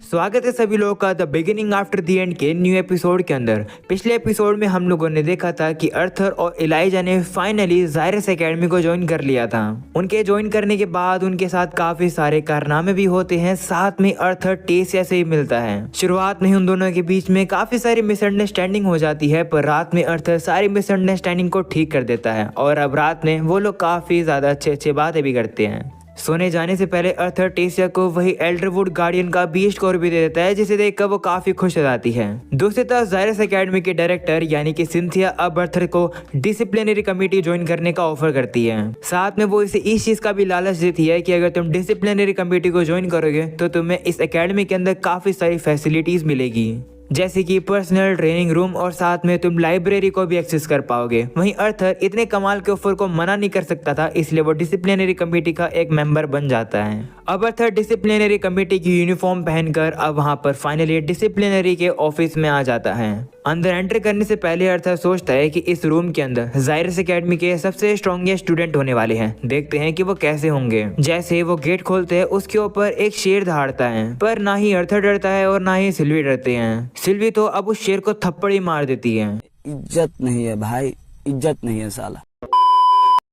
स्वागत है सभी लोगों का the beginning after the end के न्यू एपिसोड के अंदर। पिछले एपिसोड में हम लोगों ने देखा था कि अर्थर और इलाइजा ने फाइनली जायरस एकेडमी को ज्वाइन कर लिया था। उनके ज्वाइन करने के बाद उनके साथ काफी सारे कारनामे भी होते हैं। साथ में अर्थर टेसिया से ही मिलता है। शुरुआत में उन दोनों के बीच में काफी सारी मिसअंडरस्टैंडिंग हो जाती है, पर रात में अर्थर सारी मिसअंडरस्टैंडिंग को ठीक कर देता है और अब रात में वो लोग काफी ज्यादा अच्छे बातें भी करते हैं। सोने जाने से पहले अर्थर टेसिया को वही एल्डरवुड गार्डियन का बीच स्कोर भी दे देता है, जिसे देखकर वो काफी खुश हो जाती है। दूसरी तरफ जायरस एकेडमी के डायरेक्टर यानी कि सिंथिया अब अर्थर को डिसिप्लिनरी कमेटी ज्वाइन करने का ऑफर करती है। साथ में वो इसे इस चीज का भी लालच देती है कि अगर तुम डिसिप्लिनरी कमेटी को ज्वाइन करोगे तो तुम्हें इस एकेडमी के अंदर काफी सारी फैसिलिटीज मिलेगी, जैसे कि पर्सनल ट्रेनिंग रूम और साथ में तुम लाइब्रेरी को भी एक्सेस कर पाओगे। वहीं अर्थर इतने कमाल के ऑफर को मना नहीं कर सकता था, इसलिए वो डिसिप्लिनरी कमेटी का एक मेंबर बन जाता है। अब अर्थर डिसिप्लिनरी कमेटी की यूनिफॉर्म पहनकर अब वहां पर फाइनली डिसिप्लिनरी के ऑफिस में आ जाता है। अंदर एंटर करने से पहले अर्थर सोचता है कि इस रूम के अंदर जायरस एकेडमी के सबसे स्ट्रॉन्गेस्ट स्टूडेंट होने वाले हैं। देखते हैं कि वो कैसे होंगे। जैसे वो गेट खोलते हैं उसके ऊपर एक शेर दहाड़ता है, पर ना ही अर्थर डरता है और ना ही सिल्वी डरते हैं। सिल्वी तो अब उस शेर को थप्पड़ ही मार देती है। इज्जत नहीं है भाई, इज्जत नहीं है साला।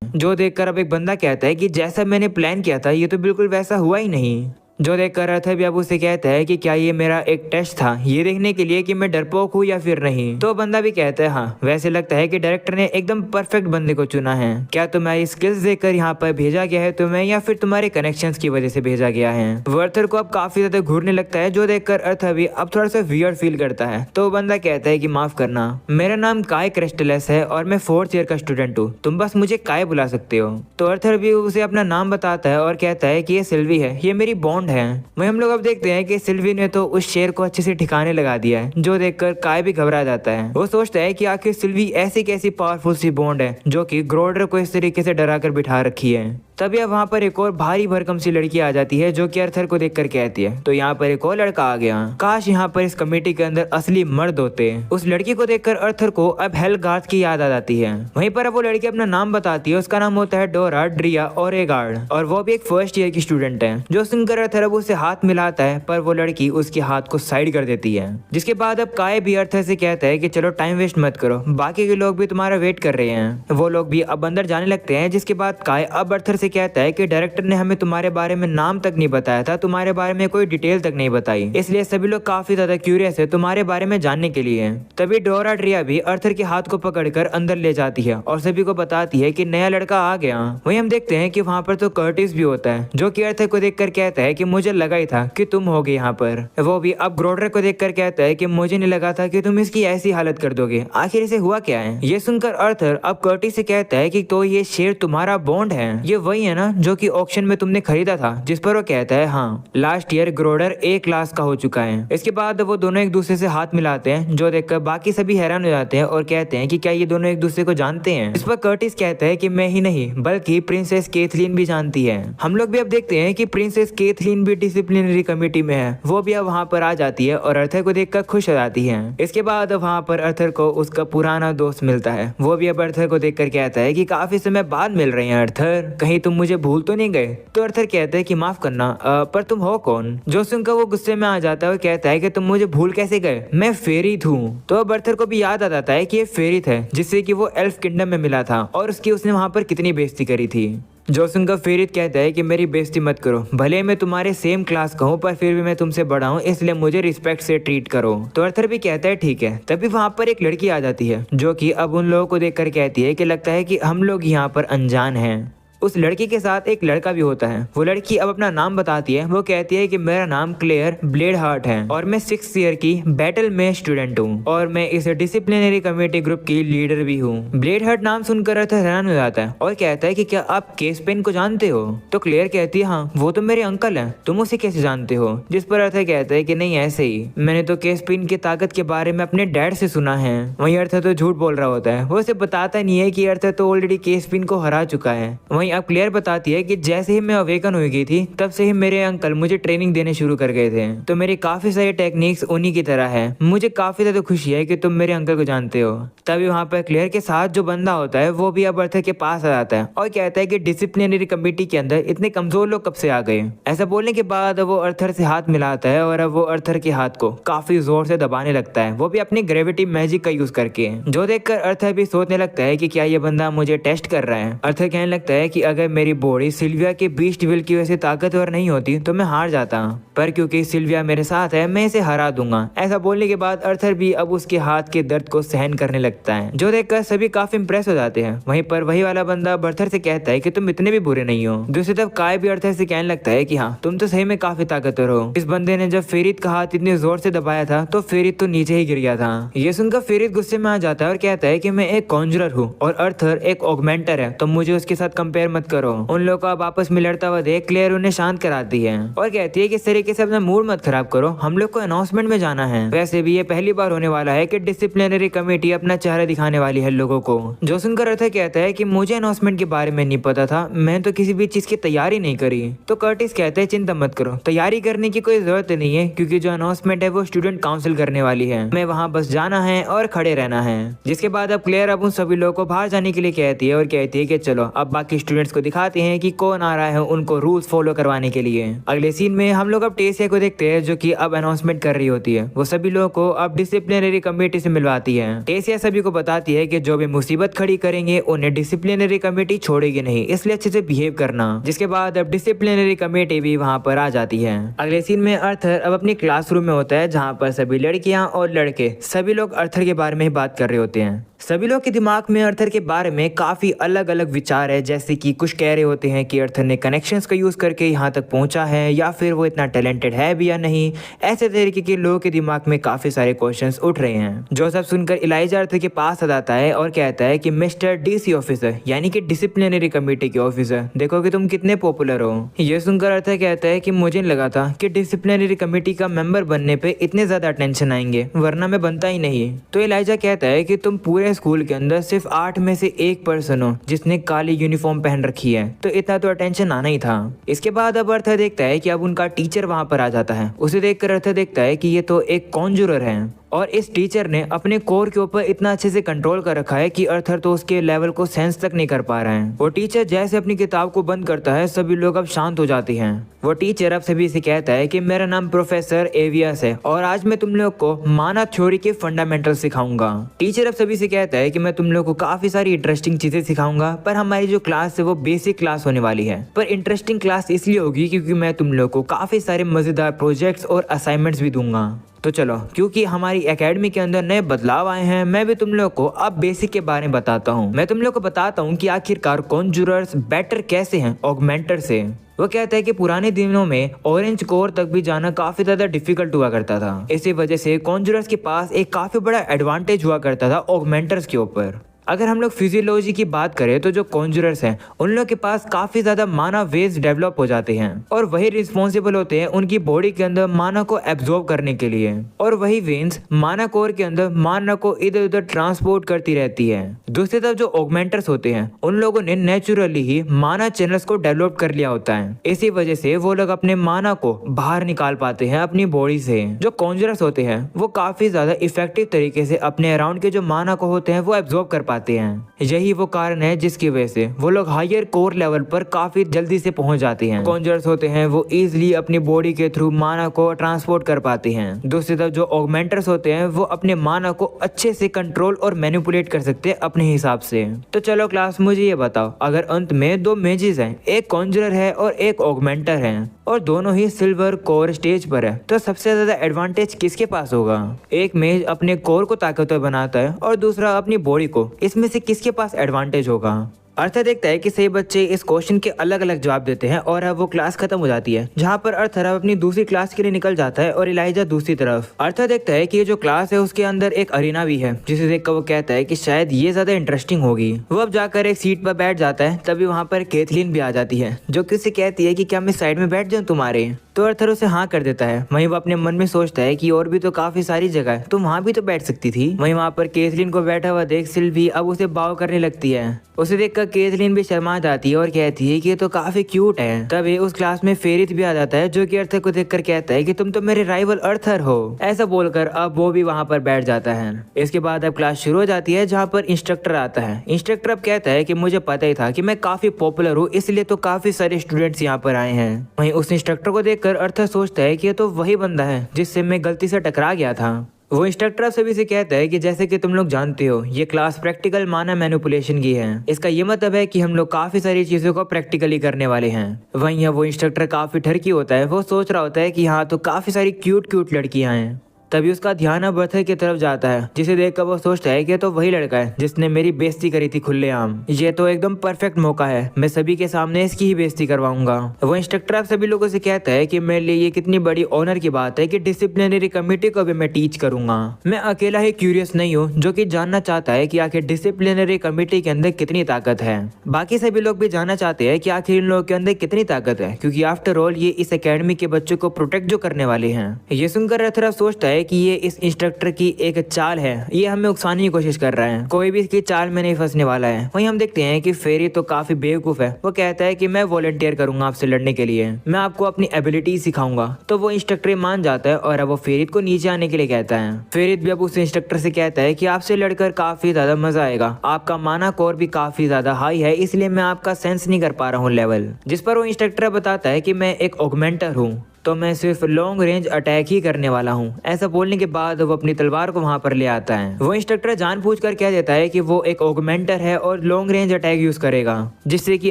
जो देखकर अब एक बंदा कहता है कि जैसा मैंने प्लान किया था ये तो बिल्कुल वैसा हुआ ही नहीं। जो देखकर अर्थर भी अब उसे कहता है कि क्या ये मेरा एक टेस्ट था, ये देखने के लिए कि मैं डरपोक हूँ या फिर नहीं। तो बंदा भी कहता है हाँ, वैसे लगता है कि डायरेक्टर ने एकदम परफेक्ट बंदे को चुना है। क्या तुम्हारी स्किल्स देखकर यहाँ पर भेजा गया है तुम्हें, या फिर तुम्हारे कनेक्शंस की वजह से भेजा गया है। वो अर्थर को अब काफी ज्यादा घूरने लगता है, जो देखकर अर्थर भी अब थोड़ा सा वियर्ड फील करता है। तो बंदा कहता है कि माफ करना, मेरा नाम काय क्रिस्टलस है और मैं 4th ईयर का स्टूडेंट हूँ, तुम बस मुझे काय बुला सकते हो। तो अर्थर भी उसे अपना नाम बताता है और कहता है कि ये सिल्वी है, ये मेरी बॉन्ड है। वहीं हम लोग अब देखते हैं कि सिल्वी ने तो उस शेर को अच्छे से ठिकाने लगा दिया है, जो देखकर काय भी घबरा जाता है। वो सोचता है कि आखिर सिल्वी ऐसी कैसी पावरफुल सी बॉन्ड है जो कि ग्रोडर को इस तरीके से डरा कर बिठा रखी है। तभी अब वहाँ पर एक और भारी भरकम सी लड़की आ जाती है, जो कि अर्थर को देखकर कहती है तो यहाँ पर एक और लड़का आ गया, काश यहाँ पर इस कमेटी के अंदर असली मर्द होते। उस लड़की को देखकर अर्थर को अब हेलगार्थ की याद आ जाती है। वहीं पर अब वो लड़की अपना नाम बताती है, उसका नाम होता है डोरा ड्रिया ओरेगार्ड और वो भी एक 1st ईयर की स्टूडेंट है। जो सुनकर अर्थर अब उसे हाथ मिलाता है, पर वो लड़की उसके हाथ को साइड कर देती है। जिसके बाद अब काय भी अर्थर से कहता है कि चलो टाइम वेस्ट मत करो, बाकी के लोग भी तुम्हारा वेट कर रहे हैं। वो लोग भी अब अंदर जाने लगते हैं। जिसके बाद काय अब अर्थर कहता है कि डायरेक्टर ने हमें तुम्हारे बारे में नाम तक नहीं बताया था, तुम्हारे बारे में कोई डिटेल तक नहीं बताई, इसलिए सभी लोग काफी ज्यादा क्यूरियस है तुम्हारे बारे में जानने के लिए। तभी डोरा ड्रिया भी अर्थर के हाथ को पकड़कर अंदर ले जाती है और सभी को बताती है कि नया लड़का आ गया। वहीं हम देखते हैं कि वहाँ पर तो कर्टिस भी होता है, जो कि अर्थर को देखकर कहता है कि मुझे लगा ही था कि तुम होगे यहाँ पर। वो भी अब ग्रोडर को देखकर कहता है कि मुझे नहीं लगा था कि तुम इसकी ऐसी हालत कर दोगे, आखिर इसे हुआ क्या है। ये सुनकर अर्थर अब कर्टिस से कहता है कि तो ये शेर तुम्हारा बॉन्ड है, ये वही है ना जो कि ऑक्शन में तुमने खरीदा था। जिस पर वो कहता है हाँ, लास्ट ईयर ग्रोडर A क्लास का हो चुका है। इसके बाद वो दोनों एक दूसरे से हाथ मिलाते हैं, जो देखकर बाकी सभी हैरान हो जाते हैं और कहते हैं कि क्या ये दोनों एक दूसरे को जानते हैं। इस पर कर्टिस कहता है कि मैं ही नहीं बल्कि प्रिंसेस केथलीन भी जानती है। हम लोग भी अब देखते हैं कि प्रिंसेस केथलीन भी डिसिप्लिनरी कमेटी में है। वो भी अब वहाँ पर आ जाती है और अर्थर को देखकर खुश हो जाती है। इसके बाद वहाँ पर अर्थर को उसका पुराना दोस्त मिलता है। वो भी अब अर्थर को देखकर कहता है कि काफी समय बाद मिल रहे हैं अर्थर, कहीं तुम मुझे भूल तो नहीं गए। तो अर्थर कहता है कि माफ करना, पर तुम हो कौन। जो सुनकर वो गुस्से में आ जाता है और कहता है कि तुम मुझे भूल कैसे गए, मैं फेरिथ हूँ। तो अब अर्थर को भी याद आ जाता है कि ये फेरिथ है जिससे कि वो एल्फ किंगडम में मिला था और उसकी उसने वहाँ पर कितनी बेइज्जती करी थी। जो सुनकर फेरिथ कहता है कि मेरी बेइज्जती मत करो, भले मैं तुम्हारे सेम क्लास का हूँ पर फिर भी मैं तुमसे बड़ा हूँ, इसलिए मुझे रिस्पेक्ट से ट्रीट करो। तो अर्थर भी कहता है ठीक है। तभी वहाँ पर एक लड़की आ जाती है, जो कि अब उन लोगों को देखकर कहती है कि लगता है कि हम लोग यहाँ पर अनजान हैं। उस लड़की के साथ एक लड़का भी होता है। वो लड़की अब अपना नाम बताती है। वो कहती है कि मेरा नाम क्लेयर ब्लेड हार्ट है और मैं 6th ईयर की बैटल में स्टूडेंट हूँ और मैं इस डिसिप्लिनरी कमेटी ग्रुप की लीडर भी हूँ। ब्लेड हार्ट नाम सुनकर अर्थर हैरान हो जाता है और कहता है कि क्या आप केसपेन को जानते हो। तो क्लेयर कहती है हाँ, वो तो मेरे अंकल हैं, तुम उसे कैसे जानते हो। जिस पर अर्थर कहता है कि नहीं ऐसे ही, मैंने तो केसपेन की ताकत के बारे में अपने डैड से सुना है। वहीं अर्थर तो झूठ बोल रहा होता है, वो उसे बताता नहीं है कि अर्थर तो ऑलरेडी केसपेन को हरा चुका है। वहीं अब क्लेयर बताती है कि जैसे ही मैं अवेकन हो गई थी तब से ही मेरे अंकल मुझे ट्रेनिंग देने शुरू कर गए थे, तो मेरी काफी सारी टेक्निक्स उन्हीं की तरह है। मुझे काफी ज्यादा खुशी है कि तुम मेरे अंकल को जानते हो। तभी वहाँ पर क्लेयर के साथ जो बंदा होता है वो भी अब अर्थर के पास आ जाता है और कहता है कि डिसिप्लिनरी कमेटी के अंदर इतने कमजोर लोग कब से आ गए। ऐसा बोलने के बाद वो अर्थर से हाथ मिलाता है और अब वो अर्थर के हाथ को काफी जोर से दबाने लगता है, वो भी अपनी ग्रेविटी मैजिक का यूज करके, जो देखकर अर्थर भी सोचने लगता है कि क्या ये बंदा मुझे टेस्ट कर रहा है। अर्थर कहने लगता है कि अगर मेरी बॉडी सिल्विया के बीस्ट विल की वजह से ताकतवर नहीं होती तो मैं हार जाता, पर क्योंकि सिल्विया मेरे साथ है मैं इसे हरा दूंगा। ऐसा बोलने के बाद अर्थर भी अब उसके हाथ के दर्द को सहन करने लगता है, जो देखकर सभी काफी इंप्रेस हो जाते हैं। वहीं पर वही वाला बंदा अर्थर से कहता है कि तुम इतने भी बुरे नहीं हो। दूसरी तरफ काय भी अर्थर से कहने लगता है कि हाँ तुम तो सही में काफी ताकतवर हो। इस बंदे ने जब फेरित का हाथ इतने जोर से दबाया था तो फेरित तो नीचे ही गिर गया था। ये सुनकर फेरित गुस्से में आ जाता है और कहता है कि मैं एक कॉन्जरर हूँ और अर्थर एक ऑगमेंटर है, तो मुझे उसके साथ कंपेयर मत करो। उन लोगों को अब आपस में लड़ता हुआ देख क्लेयर उन्हें शांत कराती है और कहती है कि इस तरीके से अपना मूड मत खराब करो, हम लोग को अनाउंसमेंट में जाना है। वैसे भी ये पहली बार होने वाला है कि डिसिप्लिनरी कमेटी अपना चेहरा दिखाने वाली है लोगों को। जो सुनकर अर्थर कहता है कि मुझे अनाउंसमेंट के बारे में नहीं पता था, मैं तो किसी भी चीज की तैयारी नहीं करी। तो कर्टिस कहते हैं चिंता मत करो, तैयारी करने की कोई जरूरत नहीं है क्योंकि जो अनाउंसमेंट है वो स्टूडेंट काउंसिल करने वाली है, मैं वहाँ बस जाना है और खड़े रहना है। जिसके बाद अब क्लेयर अब उन सभी लोगों को बाहर जाने के लिए कहती है और कहती है कि चलो अब बाकी स्टूडेंट्स को दिखाते हैं कि कौन आ रहा है उनको रूल्स फॉलो करवाने के लिए। अगले सीन में हम लोग अब टेसिया को देखते हैं जो कि अब अनाउंसमेंट कर रही होती है। वो सभी लोगों को अब डिसिप्लिनरी कमेटी से मिलवाती है। टेसिया सभी को बताती है कि जो भी मुसीबत खड़ी करेंगे उन्हें डिसिप्लिनरी कमेटी छोड़ेगी नहीं, इसलिए अच्छे से बिहेव करना। जिसके बाद अब डिसिप्लिनरी कमेटी भी वहाँ पर आ जाती है। अगले सीन में अर्थर अब अपनी क्लासरूम में होता है जहाँ पर सभी लड़कियां और लड़के सभी लोग अर्थर के बारे में ही बात कर रहे होते हैं। सभी लोग के दिमाग में अर्थर के बारे में काफी अलग अलग विचार है, जैसे कि कुछ कह रहे होते हैं कि अर्थर ने कनेक्शंस का यूज करके यहाँ तक पहुंचा है या फिर वो इतना टैलेंटेड है भी या नहीं। ऐसे तरीके के लोगों के दिमाग में काफी सारे क्वेश्चंस उठ रहे हैं। जो सब सुनकर इलाइजा अर्थर के पास आ जाता है और कहता है कि मिस्टर डीसी ऑफिसर यानी कि डिसिप्लिनरी कमेटी के ऑफिसर, देखो कि तुम कितने पॉपुलर हो। ये सुनकर अर्थर कहता है कि मुझे नहीं लगा था कि डिसिप्लिनरी कमेटी का मेंबर बनने पे इतने ज्यादा अटेंशन आएंगे, वरना मैं बनता ही नहीं। तो इलाइजा कहता है कि तुम पूरे स्कूल के अंदर सिर्फ 8 में से 1 पर्सन हो जिसने काली यूनिफॉर्म पहन रखी है, तो इतना तो अटेंशन आना ही था। इसके बाद अब अर्थर देखता है कि अब उनका टीचर वहां पर आ जाता है। उसे देखकर अर्थर देखता है कि ये तो एक कॉन्जुरर है और इस टीचर ने अपने कोर के ऊपर इतना अच्छे से कंट्रोल कर रखा है कि अर्थर तो उसके लेवल को सेंस तक नहीं कर पा रहा है। वो टीचर जैसे अपनी किताब को बंद करता है सभी लोग अब शांत हो जाते हैं। वो टीचर अब सभी से कहता है कि मेरा नाम प्रोफेसर एवियस है और आज मैं तुम लोग को माना थ्योरी के फंडामेंटल सिखाऊंगा। टीचर अब सभी से कहता है कि मैं तुम लोग को काफी सारी इंटरेस्टिंग चीजें सिखाऊंगा, पर हमारी जो क्लास है वो बेसिक क्लास होने वाली है। पर इंटरेस्टिंग क्लास इसलिए होगी क्योंकि मैं तुम लोग को काफी सारे मजेदार प्रोजेक्ट्स और असाइनमेंट्स भी दूंगा। तो चलो, क्योंकि हमारी एकेडमी के अंदर नए बदलाव आए हैं, मैं भी तुम लोग को अब बेसिक के बारे में बताता हूँ। मैं तुम लोग को बताता हूँ कि आखिरकार कॉन्जुरर्स बेटर कैसे हैं ऑगमेंटर से। वो कहता है कि पुराने दिनों में ऑरेंज कोर तक भी जाना काफी ज्यादा डिफिकल्ट हुआ करता था, इसी वजह से कॉन्जुरर्स के पास एक काफी बड़ा एडवांटेज हुआ करता था ऑगमेंटर्स के ऊपर। अगर हम लोग फिजियोलॉजी की बात करें तो जो कॉन्जुरर्स हैं उन लोग के पास काफी ज्यादा माना वेव्स डेवलप हो जाते हैं और वही रिस्पॉन्सिबल होते हैं उनकी बॉडी के अंदर माना को एब्जॉर्ब करने के लिए, और वही वेन्स माना कोर के अंदर माना को इधर उधर ट्रांसपोर्ट करती रहती है। दूसरी तरफ जो ऑगमेंटर्स होते हैं उन लोगों ने नेचुरली ही माना चैनल्स को डेवलप कर लिया होता है, इसी वजह से वो लोग अपने माना को बाहर निकाल पाते हैं अपनी बॉडी से। जो कॉन्जुरर्स होते हैं वो काफी ज्यादा इफेक्टिव तरीके से अपने अराउंड के जो माना को होते हैं वो एब्जॉर्ब कर पाते हैं। यही वो कारण है जिसकी वजह से वो लोग हायर कोर लेवल पर काफी जल्दी से पहुंच जाते हैं। कॉन्जुरर्स होते हैं वो इजीली अपनी बॉडी के थ्रू माना को ट्रांसपोर्ट कर पाते हैं। दूसरी तरफ जो ऑगमेंटर्स होते हैं वो अपने माना को अच्छे से कंट्रोल और मैनिपुलेट कर सकते हैं अपने हिसाब से। तो चलो क्लास, मुझे ये बताओ, अगर अंत में 2 मेजेस हैं, एक कॉन्जुरर है और एक ऑगमेंटर है, और दोनों ही सिल्वर कोर स्टेज पर है, तो सबसे ज्यादा एडवांटेज किसके पास होगा? एक मेज अपने कोर को ताकतवर बनाता है और दूसरा अपनी बॉडी को, इसमें से किसके पास एडवांटेज होगा? अर्थर देखता है कि सही बच्चे इस क्वेश्चन के अलग अलग जवाब देते हैं और अब वो क्लास खत्म हो जाती है, जहाँ पर अर्थर अब अपनी दूसरी क्लास के लिए निकल जाता है और इलाइजा दूसरी तरफ। अर्थर देखता है कि ये जो क्लास है उसके अंदर एक अरीना भी है, जिसे देखकर वो कहता है कि शायद ये ज्यादा इंटरेस्टिंग होगी। वो अब जाकर एक सीट पर बैठ जाता है, तभी वहाँ पर कैथलीन भी आ जाती है, जो कि उससे कहती है कि क्या मैं साइड में बैठ जाऊँ तुम्हारे? तो अर्थर उसे हाँ कर देता है। वहीं वो अपने मन में सोचता है कि और भी तो काफी सारी जगह है, तुम वहाँ भी तो बैठ सकती थी। वहीं वहाँ पर केथलीन को बैठा हुआ देख सिल्वी अब उसे बाव करने लगती है। उसे देखकर केथलीन भी शर्मा जाती है और कहती है कि ये तो काफी क्यूट है। तभी उस क्लास में फेरित भी आ जाता है, जो कि अर्थर को देखकर कहता है कि तुम तो मेरे राइवल अर्थर हो। ऐसा बोलकर अब वो भी वहाँ पर बैठ जाता है। इसके बाद अब क्लास शुरू हो जाती है, जहाँ पर इंस्ट्रक्टर आता है। इंस्ट्रक्टर अब कहता है कि मुझे पता ही था कि मैं काफी पॉपुलर हूँ, इसलिए तो काफी सारे स्टूडेंट्स यहाँ पर आए हैं। वहीं उस इंस्ट्रक्टर को देखकर अर्थर सोचता है कि ये तो वही बंदा है जिससे मैं गलती से टकरा गया था। वो इंस्ट्रक्टर सभी से कहता है कि जैसे कि तुम लोग जानते हो ये क्लास प्रैक्टिकल माना मैनिपुलेशन की है। इसका ये मतलब है कि हम लोग काफी सारी चीजों को प्रैक्टिकली करने वाले हैं। वहीं वो इंस्ट्रक्टर काफी ठरकी होता है। वो सोच रहा होता है कि हाँ तो काफी सारी क्यूट क्यूट लड़कियां हैं। तभी उसका ध्यान अब अर्थर की तरफ जाता है, जिसे देखकर वो सोचता है कि तो वही लड़का है जिसने मेरी बेइज्जती करी थी खुलेआम। ये तो एकदम परफेक्ट मौका है, मैं सभी के सामने इसकी ही बेइज्जती करवाऊंगा। वो इंस्ट्रक्टर अब सभी लोगों से कहता है कि मेरे लिए ये कितनी बड़ी ऑनर की बात है कि डिसिप्लिनरी कमेटी को भी मैं टीच करूंगा। मैं अकेला ही क्यूरियस नहीं हूँ जो कि जानना चाहता है कि आखिर डिसिप्लिनरी कमेटी के अंदर कितनी ताकत है। बाकी सभी लोग भी जानना चाहते हैं कि आखिर इन लोगों के अंदर कितनी ताकत है, क्योंकि आफ्टर ऑल ये इस एकेडमी के बच्चों को प्रोटेक्ट जो करने वाले हैं। ये सुनकर अर्थर सोचता है कि ये इस इंस्ट्रक्टर की एक चाल है, ये हमें उकसाने की कोशिश कर रहा है, कोई भी इसकी चाल में नहीं फंसने वाला है। वहीं हम देखते हैं कि फेरी तो काफी बेवकूफ है। वो कहता है कि मैं वॉलंटियर करूंगा आपसे लड़ने के लिए, मैं आपको अपनी एबिलिटी सिखाऊंगा। तो वो इंस्ट्रक्टर मान जाता है और अब वो फेरित को नीचे आने के लिए कहता है। फेरित भी अब उस इंस्ट्रक्टर से कहता है कि आपसे लड़कर काफी ज्यादा मजा आएगा, आपका माना कोर भी काफी ज्यादा हाई है, इसलिए मैं आपका सेंस नहीं कर पा रहा हूँ लेवल। जिस पर वो इंस्ट्रक्टर बताता है कि मैं एक ऑगमेंटर हूँ, तो मैं सिर्फ लॉन्ग रेंज अटैक ही करने वाला हूँ। ऐसा बोलने के बाद वो अपनी तलवार को वहाँ पर ले आता है। वो इंस्ट्रक्टर जानबूझकर कह देता है कि वो एक ऑगमेंटर है और लॉन्ग रेंज अटैक यूज करेगा, जिससे कि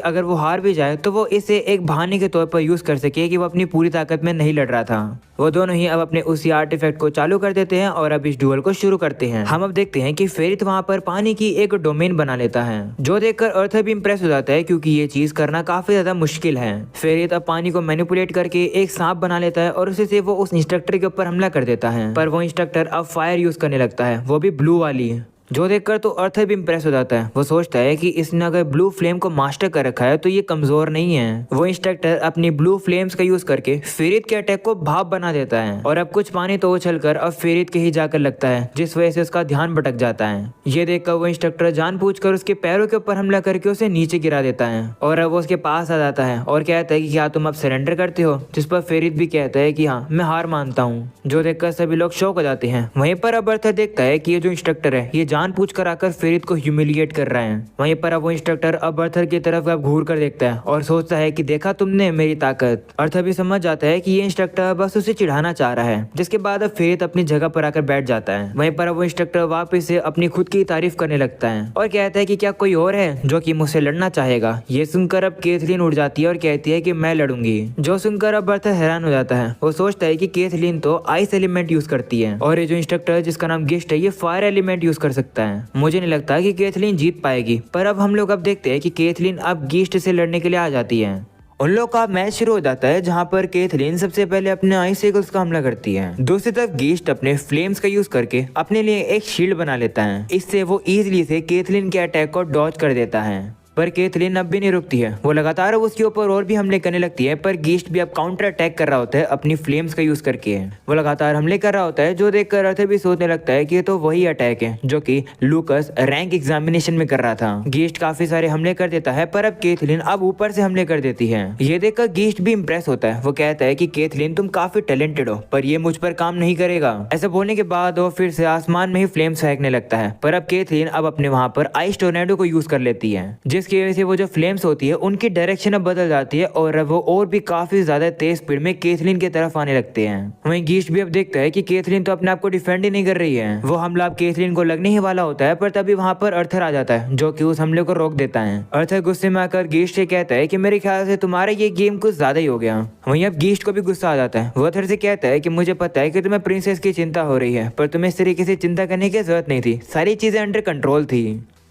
अगर वो हार भी जाए तो वो इसे एक बहाने के तौर पर यूज कर सके कि वो अपनी पूरी ताकत में नहीं लड़ रहा था। वो दोनों ही अब अपने उसी आर्टिफैक्ट को चालू कर देते हैं और अब इस डुअल को शुरू करते हैं। हम अब देखते हैं कि फेरित वहाँ पर पानी की एक डोमेन बना लेता है, जो देखकर अर्थर भी इंप्रेस हो जाता है, क्योंकि ये चीज करना काफी ज्यादा मुश्किल है। फेरित अब पानी को मैनिपुलेट करके एक सांप बना लेता है और उसे से वो उस इंस्ट्रक्टर के ऊपर हमला कर देता है। पर वो इंस्ट्रक्टर अब फायर यूज करने लगता है, वो भी ब्लू वाली, जो देखकर तो अर्थर भी इंप्रेस हो जाता है। वो सोचता है कि इसने अगर ब्लू फ्लेम को मास्टर कर रखा है तो ये कमजोर नहीं है। वो इंस्ट्रक्टर अपनी ब्लू फ्लेम्स का यूज करके फेरित के अटैक को भाप बना देता है और अब कुछ पानी तो उछलकर अब फेरित के ही जाकर लगता है, जिस वजह से उसका ध्यान भटक जाता है। ये देखकर वो इंस्ट्रक्टर जानबूझकर उसके पैरों के ऊपर हमला करके उसे नीचे गिरा देता है और अब वो उसके पास आ जाता है और कहता है कि क्या तुम अब सरेंडर करते हो, जिस पर फेरित भी कहता है कि हाँ मैं हार मानता हूँ। जो देखकर सभी लोग शॉक हो जाते हैं। वहीं पर अब अर्थर देखता है कि ये जो इंस्ट्रक्टर है ये जानबूझकर आकर फेरित को ह्यूमिलिएट कर रहे हैं। वहीं पर अब वो इंस्ट्रक्टर अब अर्थर की तरफ अब घूर कर देखता है और सोचता है कि देखा तुमने मेरी ताकत। अर्थर भी समझ जाता है कि ये इंस्ट्रक्टर बस उसे चिढ़ाना चाह रहा है, जिसके बाद अब फेरित अपनी जगह पर आकर बैठ जाता है। वहीं पर अब वो इंस्ट्रक्टर वापस से अपनी खुद की तारीफ करने लगता है और कहता है कि क्या कोई और है जो कि मुझसे लड़ना चाहेगा। ये सुनकर अब केथलीन उठ जाती है और कहती है कि मैं लड़ूंगी। जो सुनकर अब अर्थर हैरान हो जाता है। वो सोचता है कि केथलीन तो आइस एलिमेंट यूज करती है और ये जो इंस्ट्रक्टर जिसका नाम गिस्ट है ये फायर एलिमेंट यूज कर सकता है। मुझे नहीं लगता कि केथलीन जीत पाएगी। पर अब हम लोग अब देखते हैं कि केथलीन अब गिस्ट से लड़ने के लिए आ जाती है। उन लोग का मैच शुरू हो जाता है, जहां पर केथलीन सबसे पहले अपने आइस ईगल्स का हमला करती है। दूसरी तरफ गिस्ट अपने फ्लेम्स का यूज करके अपने लिए एक शील्ड बना लेता है। इससे वो इजीली से केथलीन के अटैक को डॉज कर देता है। पर केथलीन अब भी नहीं रुकती है। वो लगातार उसके ऊपर और भी हमले करने लगती है, पर गिस्ट भी अब काउंटर अटैक कर रहा होता है अपनी फ्लेम्स का यूज करके। वो लगातार हमले कर रहा होता है, जो देखकर अर्थर भी सोचने लगता है कि ये तो वही अटैक है जो कि लूकस रैंक एग्जामिनेशन में कर रहा था। गिस्ट काफी सारे हमले कर देता है, पर अब केथलीन अब ऊपर से हमले कर देती है। ये देखकर गिस्ट भी इंप्रेस होता है। वो कहता है कि केथलीन तुम काफी टैलेंटेड हो, पर ये मुझ पर काम नहीं करेगा। ऐसा बोलने के बाद वो फिर से आसमान में ही फ्लेम्स फेंकने लगता है, पर अब केथलीन अब अपने वहां पर आइस टोर्नेडो को यूज कर लेती है, जिसकी वजह से वो जो फ्लेम्स होती है उनकी डायरेक्शन अब बदल जाती है और वो और भी काफी ज्यादा तेज स्पीड में केथलीन की तरफ आने लगते हैं। वहीं गिस्ट भी अब देखता है कि केथलीन तो अपने आप को डिफेंड ही नहीं कर रही है। वो हमला अब केथलीन को लगने ही वाला होता है, पर तभी वहां पर अर्थर आ जाता है, जो कि उस हमले को रोक देता है। अर्थर गुस्से में आकर गिस्ट से कहता है कि मेरे ख्याल से तुम्हारा ये गेम कुछ ज्यादा ही हो गया। वहीं अब गिस्ट को भी गुस्सा आ जाता है। वो अर्थर से कहता है कि मुझे पता है कि तुम्हें प्रिंसेस की चिंता हो रही है, पर तुम्हें इस तरीके से चिंता करने की जरूरत नहीं थी, सारी चीजें अंडर कंट्रोल थी।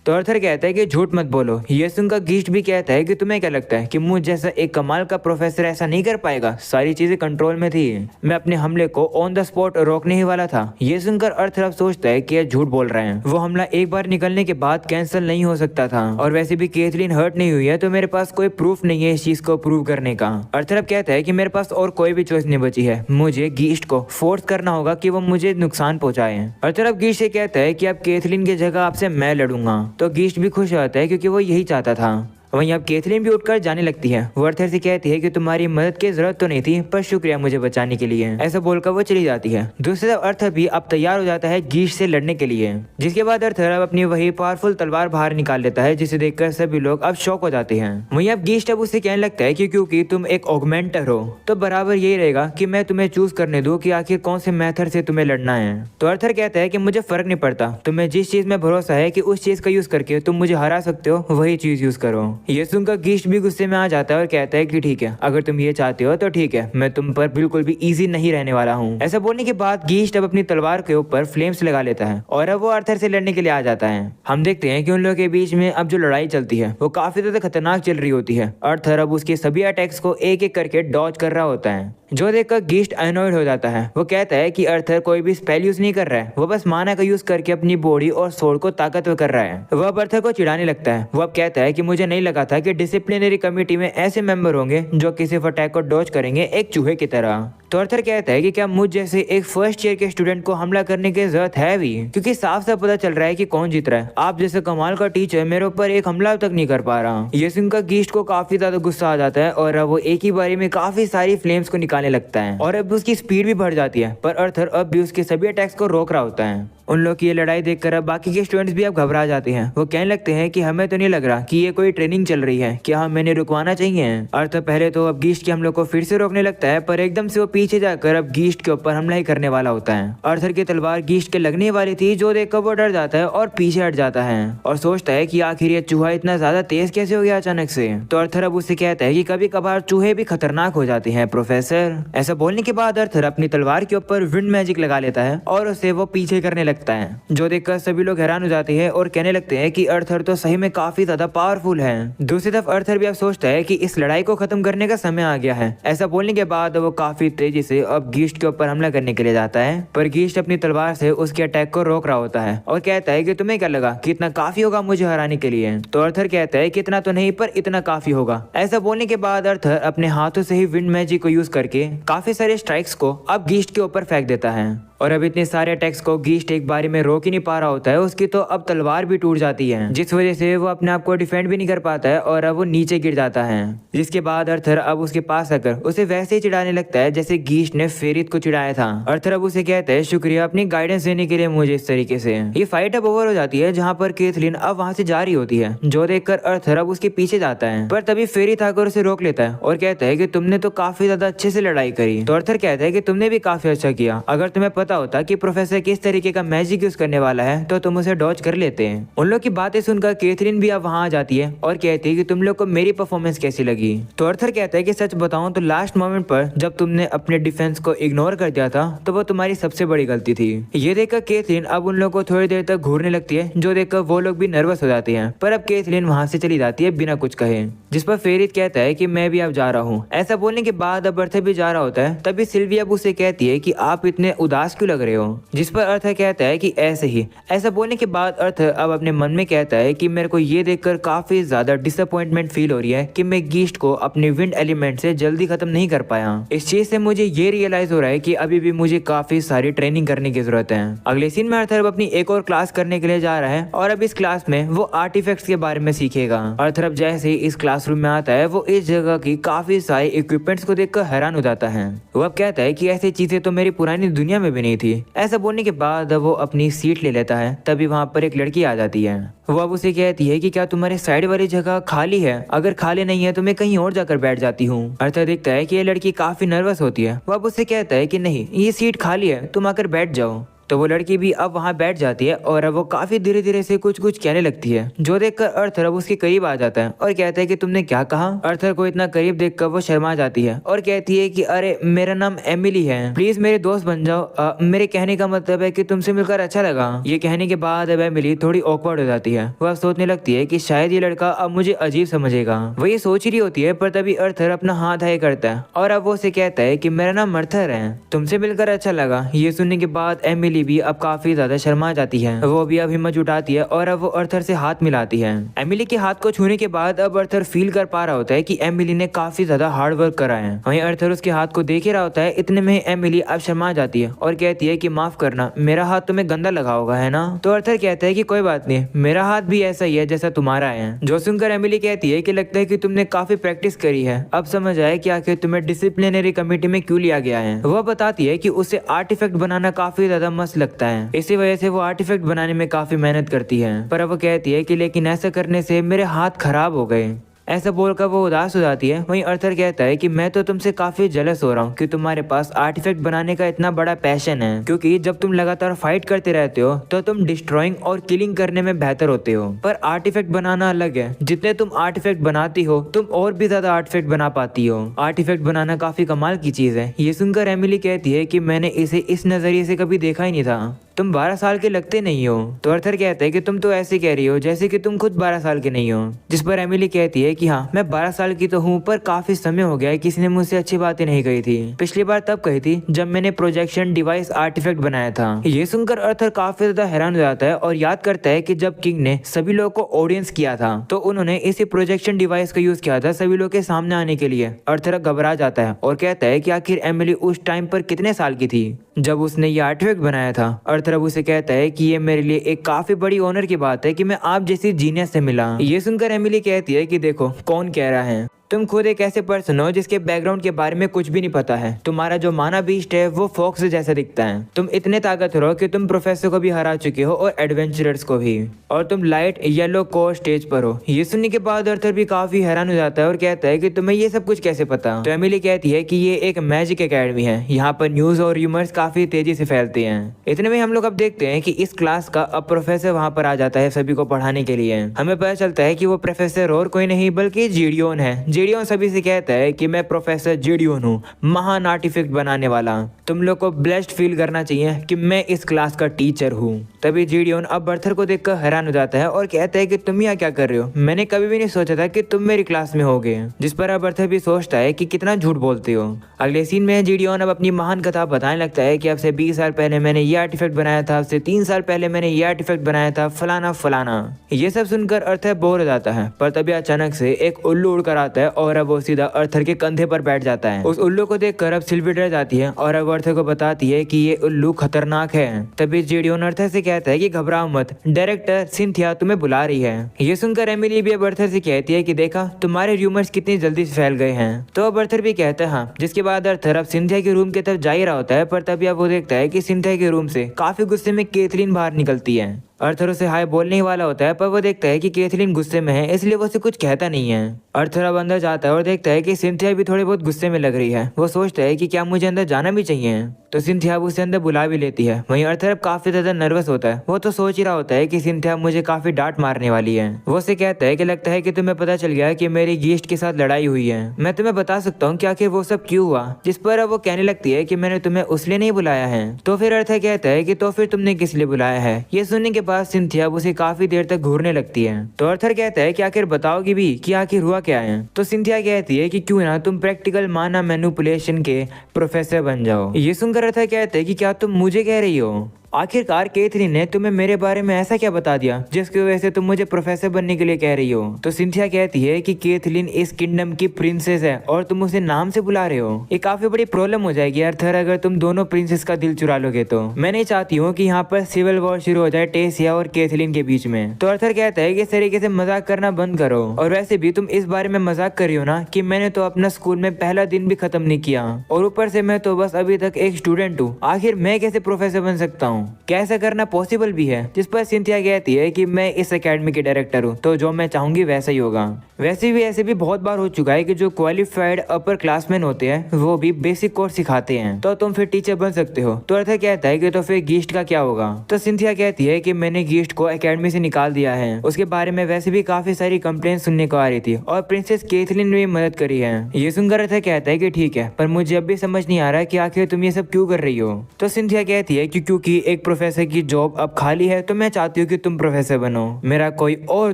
तो अर्थर कहता है कि झूठ मत बोलो। ये सुनकर गीस्ट भी कहता है कि तुम्हें क्या लगता है कि मुझ जैसा एक कमाल का प्रोफेसर ऐसा नहीं कर पाएगा? सारी चीजें कंट्रोल में थी, मैं अपने हमले को ऑन द स्पॉट रोकने ही वाला था। ये सुनकर अर्थर अब सोचता है कि ये झूठ बोल रहे हैं, वो हमला एक बार निकलने के बाद कैंसिल नहीं हो सकता था, और वैसे भी कैथरीन हर्ट नहीं हुई है तो मेरे पास कोई प्रूफ नहीं है इस चीज को प्रूव करने का। अर्थर अब कहता है कि मेरे पास और कोई भी चॉइस नहीं बची है, मुझे गीस्ट को फोर्स करना होगा कि वो मुझे नुकसान पहुंचाए। अर्थर अब गीस्ट से कहता है कि अब कैथरीन की जगह आपसे मैं लड़ूंगा। तो गीस्ट भी खुश होता है क्योंकि वो यही चाहता था। वहीं अब कैथरीन भी उठकर जाने लगती है। वो अर्थर से कहती है कि तुम्हारी मदद की जरूरत तो नहीं थी, पर शुक्रिया मुझे बचाने के लिए। ऐसा बोलकर वो चली जाती है। दूसरी तरफ अर्थर भी अब तैयार हो जाता है गीस्ट से लड़ने के लिए, जिसके बाद अर्थर अब अपनी वही पावरफुल तलवार बाहर निकाल लेता है, जिसे देखकर सभी लोग अब शॉक हो जाते हैं। वहीं अब गीस्ट अब उससे कहने लगता है कि क्योंकि तुम एक ऑगमेंटर हो तो बराबर यही रहेगा कि मैं तुम्हें चूज करने दूं कि आखिर कौन से मेथड से तुम्हें लड़ना है। तो अर्थर कहता है कि मुझे फर्क नहीं पड़ता, तुम्हें जिस चीज में भरोसा है कि उस चीज का यूज करके तुम मुझे हरा सकते हो वही चीज यूज करो। ये सुनकर गीस्ट भी गुस्से में आ जाता है और कहता है कि ठीक है, अगर तुम ये चाहते हो तो ठीक है, मैं तुम पर बिल्कुल भी इजी नहीं रहने वाला हूँ। ऐसा बोलने के बाद गीस्ट अब अपनी तलवार के ऊपर फ्लेम्स लगा लेता है और अब वो अर्थर से लड़ने के लिए आ जाता है। हम देखते हैं कि उन लोगों के बीच में अब जो लड़ाई चलती है वो काफी ज्यादा खतरनाक चल रही होती है। अर्थर अब उसके सभी अटैक्स को एक एक करके डॉज कर रहा होता है, जो देखकर गीस्ट अनॉयड हो जाता है। वो कहता है कि अर्थर कोई भी स्पेल यूज नहीं कर रहा है, वो बस माना का यूज करके अपनी बॉडी और सोर्ड को ताकतवर कर रहा है। वो अब अर्थर को चिढ़ाने लगता है। वो अब कहता है कि मुझे नहीं लगा था कि डिसिप्लिनरी कमेटी में ऐसे मेंबर होंगे जो किसी अटैक को डॉज करेंगे एक चूहे की तरह। तो अर्थर कहता है कि क्या मुझ जैसे एक फर्स्ट ईयर के स्टूडेंट को हमला करने की जरूरत है भी, क्योंकि साफ साफ पता चल रहा है कि कौन जीत रहा है। आप जैसे कमाल का टीचर मेरे ऊपर एक हमला तक नहीं कर पा रहा। ये सुनकर गीस्ट को काफी ज्यादा गुस्सा आ जाता है और अब वो एक ही बारी में काफी सारी फ्लेम्स को निकालने लगता है और अब उसकी स्पीड भी बढ़ जाती है। पर अर्थर अब भी उसके सभी अटैक्स को रोक रहा होता है। उन लोग की ये लड़ाई देखकर अब बाकी के स्टूडेंट्स भी अब घबरा जाते हैं। वो कहने लगते हैं कि हमें तो नहीं लग रहा कि ये कोई ट्रेनिंग चल रही है, क्या हम इन्हें रुकवाना चाहिए। अर्थर पहले तो अब गीस्ट के हमलों को फिर से रोकने लगता है, पर एकदम से वो पीछे जाकर अब गीस्ट के ऊपर हमला ही करने वाला होता है। अर्थर की तलवार गीस्ट के लगने वाली थी, जो देखकर वो डर जाता है और पीछे हट जाता है और सोचता है कि आखिर ये चूहा इतना ज्यादा तेज कैसे हो गया अचानक से। तो अर्थर अब उससे कहता है कि कभी कभार चूहे भी खतरनाक हो जाते हैं प्रोफेसर। ऐसा बोलने के बाद अर्थर अपनी तलवार के ऊपर विंड मैजिक लगा लेता है और उसे वो पीछे करने लगता है, जो देखकर सभी लोग हैरान हो जाते हैं और कहने लगते हैं कि अर्थर तो सही में काफी ज्यादा पावरफुल है। दूसरी तरफ अर्थर भी अब सोचता है कि इस लड़ाई को खत्म करने का समय आ गया है। ऐसा बोलने के बाद वो काफी तेजी से अब गीस्ट के ऊपर हमला करने के लिए जाता है, पर गीस्ट अपनी तलवार से उसके अटैक को रोक रहा होता है और कहता है कि तुम्हें क्या लगा कि इतना काफी होगा मुझे हराने के लिए। तो अर्थर कहता है कि इतना तो नहीं, पर इतना काफी होगा। ऐसा बोलने के बाद अर्थर अपने हाथों से ही विंड मैजिक को यूज करके काफी सारे स्ट्राइक्स को अब गीस्ट के ऊपर फेंक देता है और अब इतने सारे अटैक्स को गीस्ट एक बारी में रोक ही नहीं पा रहा होता है। उसकी तो अब तलवार भी टूट जाती है, जिस वजह से वो अपने आप को डिफेंड भी नहीं कर पाता है और अब वो नीचे गिर जाता है। जिसके बाद अर्थर अब उसके पास आकर उसे वैसे ही चिढ़ाने लगता है जैसे गीस्ट ने फेरित को चिढ़ाया था। अर्थर अब उसे कहता है शुक्रिया अपनी गाइडेंस देने के लिए मुझे इस तरीके से। ये फाइट अब ओवर हो जाती है, जहाँ पर कैथरीन अब वहाँ से जा रही होती है, जो देखकर अर्थर अब उसके पीछे जाता है, पर तभी फेरित आकर उसे रोक लेता है और कहता है कि तुमने तो काफी ज्यादा अच्छे से लड़ाई करी। तो अर्थर कहता है कि तुमने भी काफी अच्छा किया, अगर तुम्हें पता होता कि प्रोफेसर किस तरीके का मैजिक यूज करने वाला है तो तुम उसे डॉज कर लेते हैं। उन लोग की बातें सुनकर कैथरीन भी अब वहाँ आ जाती है और कहती है कि तुम लोग को मेरी परफॉर्मेंस कैसी लगी। तो अर्थर कहता है कि सच बताऊं तो लास्ट मोमेंट पर जब तुमने अपने डिफेंस को इग्नोर कर दिया था तो वो तुम्हारी सबसे बड़ी गलती थी। ये देखकर कैथरीन अब उन लोगों को थोड़ी देर तक घूरने लगती है, जो देखकर वो लोग भी नर्वस हो जाते हैं, पर अब कैथरीन वहाँ से चली जाती है बिना कुछ कहे, जिस पर फेरित कहता है कि मैं भी अब जा रहा हूँ। ऐसा बोलने के बाद अब अर्थर भी जा रहा होता है, तभी सिल्वी अब उसे कहती है कि आप इतने उदास क्यों लग रहे हो, जिस पर अर्थर कहता है कि ऐसे ही। ऐसा बोलने के बाद अर्थर अब अपने मन में कहता है कि मेरे को ये देखकर काफी ज्यादा डिसअपॉइंटमेंट फील हो रही है कि मैं गीस्ट को अपने विंड एलिमेंट से जल्दी खत्म नहीं कर पाया। इस चीज से मुझे ये रियलाइज हो रहा है कि अभी भी मुझे काफी सारी ट्रेनिंग करने की जरूरत है। अगले सीन में अर्थर अब अपनी एक और क्लास करने के लिए जा रहा है और अब इस क्लास में वो आर्टिफैक्ट्स के बारे में सीखेगा। अर्थर अब जैसे ही इस क्लासरूम में आता है वो इस जगह की काफी सारी इक्विपमेंट्स को देखकर हैरान हो जाता है। वो अब कहता है कि ऐसी चीजें तो मेरी पुरानी दुनिया में भी नहीं थी। ऐसा बोलने के बाद वो अपनी सीट ले लेता है, तभी वहाँ पर एक लड़की आ जाती है। वो अब उसे कहती है कि क्या तुम्हारे साइड वाली जगह खाली है, अगर खाली नहीं है तो मैं कहीं और जाकर बैठ जाती हूँ। अर्थर देखता है कि ये लड़की काफी नर्वस होती है। वो अब उससे कहता है कि नहीं, ये सीट खाली है, तुम आकर बैठ जाओ। तो वो लड़की भी अब वहाँ बैठ जाती है और अब वो काफी धीरे धीरे से कुछ कुछ कहने लगती है, जो देखकर अर्थर अब उसके करीब आ जाता है और कहता है कि तुमने क्या कहा। अर्थर को इतना करीब देखकर वो शर्मा जाती है और कहती है कि अरे मेरा नाम एमिली है, प्लीज मेरे दोस्त बन जाओ। मेरे कहने का मतलब है कि तुमसे मिलकर अच्छा लगा। ये कहने के बाद अब एमिली थोड़ी ऑकवर्ड हो जाती है। वह सोचने लगती है कि शायद ये लड़का अब मुझे अजीब समझेगा। वो ये सोच रही होती है, पर तभी अर्थर अपना हाथ हाई करता है और अब वो उसे कहता है कि मेरा नाम अर्थर है, तुमसे मिलकर अच्छा लगा। ये सुनने के बाद एमिली भी अब काफी ज्यादा शर्मा जाती है। वो भी अब हिम्मत जुटाती है और अब वो अर्थर से हाथ मिलाती है। एमिली के हाथ को छूने के बाद अब अर्थर फील कर पा रहा होता है कि एमिली ने काफी ज्यादा हार्ड वर्क करा है। वहीं अर्थर उसके हाथ को देख ही रहा होता है। इतने में एमिली अब शर्मा जाती है और कहती है कि माफ करना, मेरा हाथ तुम्हें गंदा लगा होगा, है ना। तो अर्थर कहता है कि कोई बात नहीं, मेरा हाथ भी ऐसा ही है जैसा तुम्हारा है। जो सुनकर एमिली कहती है कि लगता है कि तुमने काफी प्रैक्टिस करी है, अब समझ आया कि आखिर तुम्हें डिसिप्लिनरी कमेटी में क्यों लिया गया है। वह बताती है कि उसे आर्टिफैक्ट बनाना काफी ज्यादा मस्त लगता है, इसी वजह से वो आर्टिफैक्ट बनाने में काफी मेहनत करती है। पर अब वो कहती है कि लेकिन ऐसा करने से मेरे हाथ खराब हो गए। ऐसा बोलकर वो उदास हो जाती है। वहीं अर्थर कहता है कि मैं तो तुमसे काफी जेलस हो रहा हूँ कि तुम्हारे पास आर्टिफैक्ट बनाने का इतना बड़ा पैशन है, क्योंकि जब तुम लगातार फाइट करते रहते हो तो तुम डिस्ट्रॉइंग और किलिंग करने में बेहतर होते हो, पर आर्टिफैक्ट बनाना अलग है। जितने तुम आर्टिफैक्ट बनाती हो तुम और भी ज्यादा आर्टिफैक्ट बना पाती हो। आर्टिफैक्ट बनाना काफी कमाल की चीज है। ये सुनकर एमिली कहती है कि मैंने इसे इस नजरिए से कभी देखा ही नहीं था, तुम 12 साल के लगते नहीं हो। तो अर्थर कहता है कि तुम तो ऐसे कह रही हो जैसे कि तुम खुद 12 साल के नहीं हो। जिस पर एमिली कहती है कि हाँ मैं 12 साल की तो हूँ, पर काफी समय हो गया है किसी ने मुझसे अच्छी बातें नहीं कही थी। पिछली बार तब कही थी जब मैंने प्रोजेक्शन डिवाइस आर्टिफैक्ट बनाया था। ये सुनकर अर्थर काफी ज्यादा हैरान हो जाता है और याद करता है कि जब किंग ने सभी लोगों को ऑडियंस किया था तो उन्होंने इसी प्रोजेक्शन डिवाइस का यूज किया था सभी लोग के सामने आने के लिए। अर्थर घबरा जाता है और कहता है कि आखिर एमिली उस टाइम पर कितने साल की थी जब उसने ये आर्टिफैक्ट बनाया था। अर्थर अब उसे कहता है कि ये मेरे लिए एक काफी बड़ी ऑनर की बात है कि मैं आप जैसी जीनियस से मिला। ये सुनकर एमिली कहती है कि देखो कौन कह रहा है, तुम खुद एक ऐसे पर्सन हो जिसके बैकग्राउंड के बारे में कुछ भी नहीं पता है। तुम्हारा जो माना बीस्ट है वो फॉक्स जैसा दिखता है। तुम इतने ताकतवर हो कि तुम प्रोफेसर को भी हरा चुके हो और एडवेंचरर्स को भी, और तुम लाइट येलो कोर स्टेज पर हो। ये सुनने के बाद अर्थर भी काफी हैरान हो जाता है और कहता है कि तुम्हें ये सब कुछ कैसे पता। तो एमिली कहती है कि ये एक मैजिक एकेडमी है, यहाँ पर न्यूज और र्यूमर्स काफी तेजी से फैलते हैं। इतने में हम लोग अब देखते हैं कि इस क्लास का अब प्रोफेसर वहाँ पर आ जाता है सभी को पढ़ाने के लिए। हमें पता चलता है कि वो प्रोफेसर और कोई नहीं बल्कि जीडियोन है। जीडियोन सभी से कहता है कि मैं प्रोफेसर जीडियोन हूँ, महान आर्टिफैक्ट बनाने वाला। तुम लोग को ब्लेस्ड फील करना चाहिए कि मैं इस क्लास का टीचर हूँ। तभी जीडियोन अब अर्थर को देखकर हैरान हो जाता है और कहता है कि तुम यहाँ क्या कर रहे हो, मैंने कभी भी नहीं सोचा था कि तुम मेरी क्लास में होगे। जिस पर अब अर्थर भी सोचता है कि कितना झूठ बोलते हो। अगले सीन में जीडियोन अब अपनी महान कथा बताने लगता है कि अब से 20 साल पहले मैंने ये आर्टिफैक्ट बनाया था, अब से 3 साल पहले मैंने ये आर्टिफैक्ट बनाया था, फलाना फलाना। ये सब सुनकर अर्थर बोर हो जाता है, पर तभी अचानक से एक उल्लू उड़कर आता है और अब वो सीधा अर्थर के कंधे पर बैठ जाता है। उस उल्लू को देखकर अब सिल्वी डर जाती है और अब अर्थर को बताती है कि ये उल्लू खतरनाक है। तभी जीडियोन अर्थर से कहता है कि घबराओ मत, डायरेक्टर सिंथिया तुम्हें बुला रही है। ये सुनकर एमिली भी अब अर्थर से कहती है कि देखा तुम्हारे र्यूमर्स कितनी जल्दी से फैल गए हैं। तो अब अर्थर भी कहता है हाँ। जिसके बाद अर्थर अब सिंथिया के रूम की तरफ जा ही रहा होता है, पर तभी अब वो देखता है कि सिंथिया के रूम से काफी गुस्से में कैथरीन बाहर निकलती है। अर्थर उसे हाय बोलने ही वाला होता है, पर वो देखता है कि कैथरीन गुस्से में है, इसलिए वो उसे कुछ कहता नहीं है। अर्थर अब अंदर जाता है और देखता है कि सिंथिया भी थोड़ी बहुत गुस्से में लग रही है। वो सोचता है कि क्या मुझे अंदर जाना भी चाहिए, तो सिंथिया उसे अंदर बुला भी लेती है। वहीं अर्थर अब काफी ज्यादा नर्वस होता है। वो तो सोच ही रहा होता है कि सिंथिया मुझे काफी डांट मारने वाली है। वो उसे कहता है कि लगता है कि तुम्हें पता चल गया कि मेरी गीस्ट के साथ लड़ाई हुई है, मैं तुम्हें बता सकता हूँ कि आखिर वो सब क्यों हुआ। जिस पर अब वो कहने लगती है कि मैंने तुम्हें उसलिए नहीं बुलाया है। तो फिर अर्थर कहता है कि तो फिर तुमने किस लिए बुलाया है। ये सुनने के बाद सिंथिया उसे काफी देर तक घूरने लगती है। तो अर्थर कहता है कि आखिर बताओगी भी कि आखिर हुआ क्या है। तो सिंथिया कहती है कि क्यों ना तुम प्रैक्टिकल माना मैनिपुलेशन के प्रोफेसर बन जाओ। ये सुनकर अर्थर कहता है कि क्या तुम मुझे कह रही हो। आखिरकार कैथरीन ने तुम्हें मेरे बारे में ऐसा क्या बता दिया जिसकी वजह से तुम मुझे प्रोफेसर बनने के लिए कह रही हो। तो सिंथिया कहती है कि कैथरीन इस किंगडम की प्रिंसेस है और तुम उसे नाम से बुला रहे हो। ये काफी बड़ी प्रॉब्लम हो जाएगी अर्थर अगर तुम दोनों प्रिंसेस का दिल चुरा लोगे तो। मैं नहीं चाहती हूँ कि यहाँ पर सिविल वॉर शुरू हो जाए टेसिया और कैथरीन के बीच में। तो अर्थर कहता है कि इस तरीके से मजाक करना बंद करो, और वैसे भी तुम इस बारे में मजाक कर रही हो ना कि मैंने तो अपना स्कूल में पहला दिन भी खत्म नहीं किया, और ऊपर से मैं तो बस अभी तक एक स्टूडेंट हूँ। आखिर मैं कैसे प्रोफेसर बन सकता हूँ। हूँ, क्या ऐसा करना पॉसिबल भी है? जिस पर सिंथिया कहती है कि मैं इस एकेडमी की डायरेक्टर हूँ, तो जो मैं चाहूंगी वैसा ही होगा। वैसे भी ऐसे भी बहुत बार हो चुका है कि जो क्वालिफाइड अपर क्लासमैन होते हैं वो भी बेसिक कोर्स सिखाते हैं, तो तुम फिर टीचर बन सकते हो। तो अर्थर कहता है कि तो फिर गीस्ट का क्या होगा? तो सिंथिया कहती है कि मैंने गीस्ट को एकेडमी से निकाल दिया है। उसके बारे में वैसे भी काफी सारी कंप्लेंट सुनने को आ रही थी और प्रिंसेस केथलीन ने भी मदद करी है। ये सुनकर अर्थर कहता है कि ठीक है, पर मुझे अब भी समझ नहीं आ रहा कि आखिर तुम ये सब क्यों कर रही हो। तो सिंथिया कहती है कि क्योंकि एक प्रोफेसर की जॉब अब खाली है, तो मैं चाहती हूँ कि तुम प्रोफेसर बनो। मेरा कोई और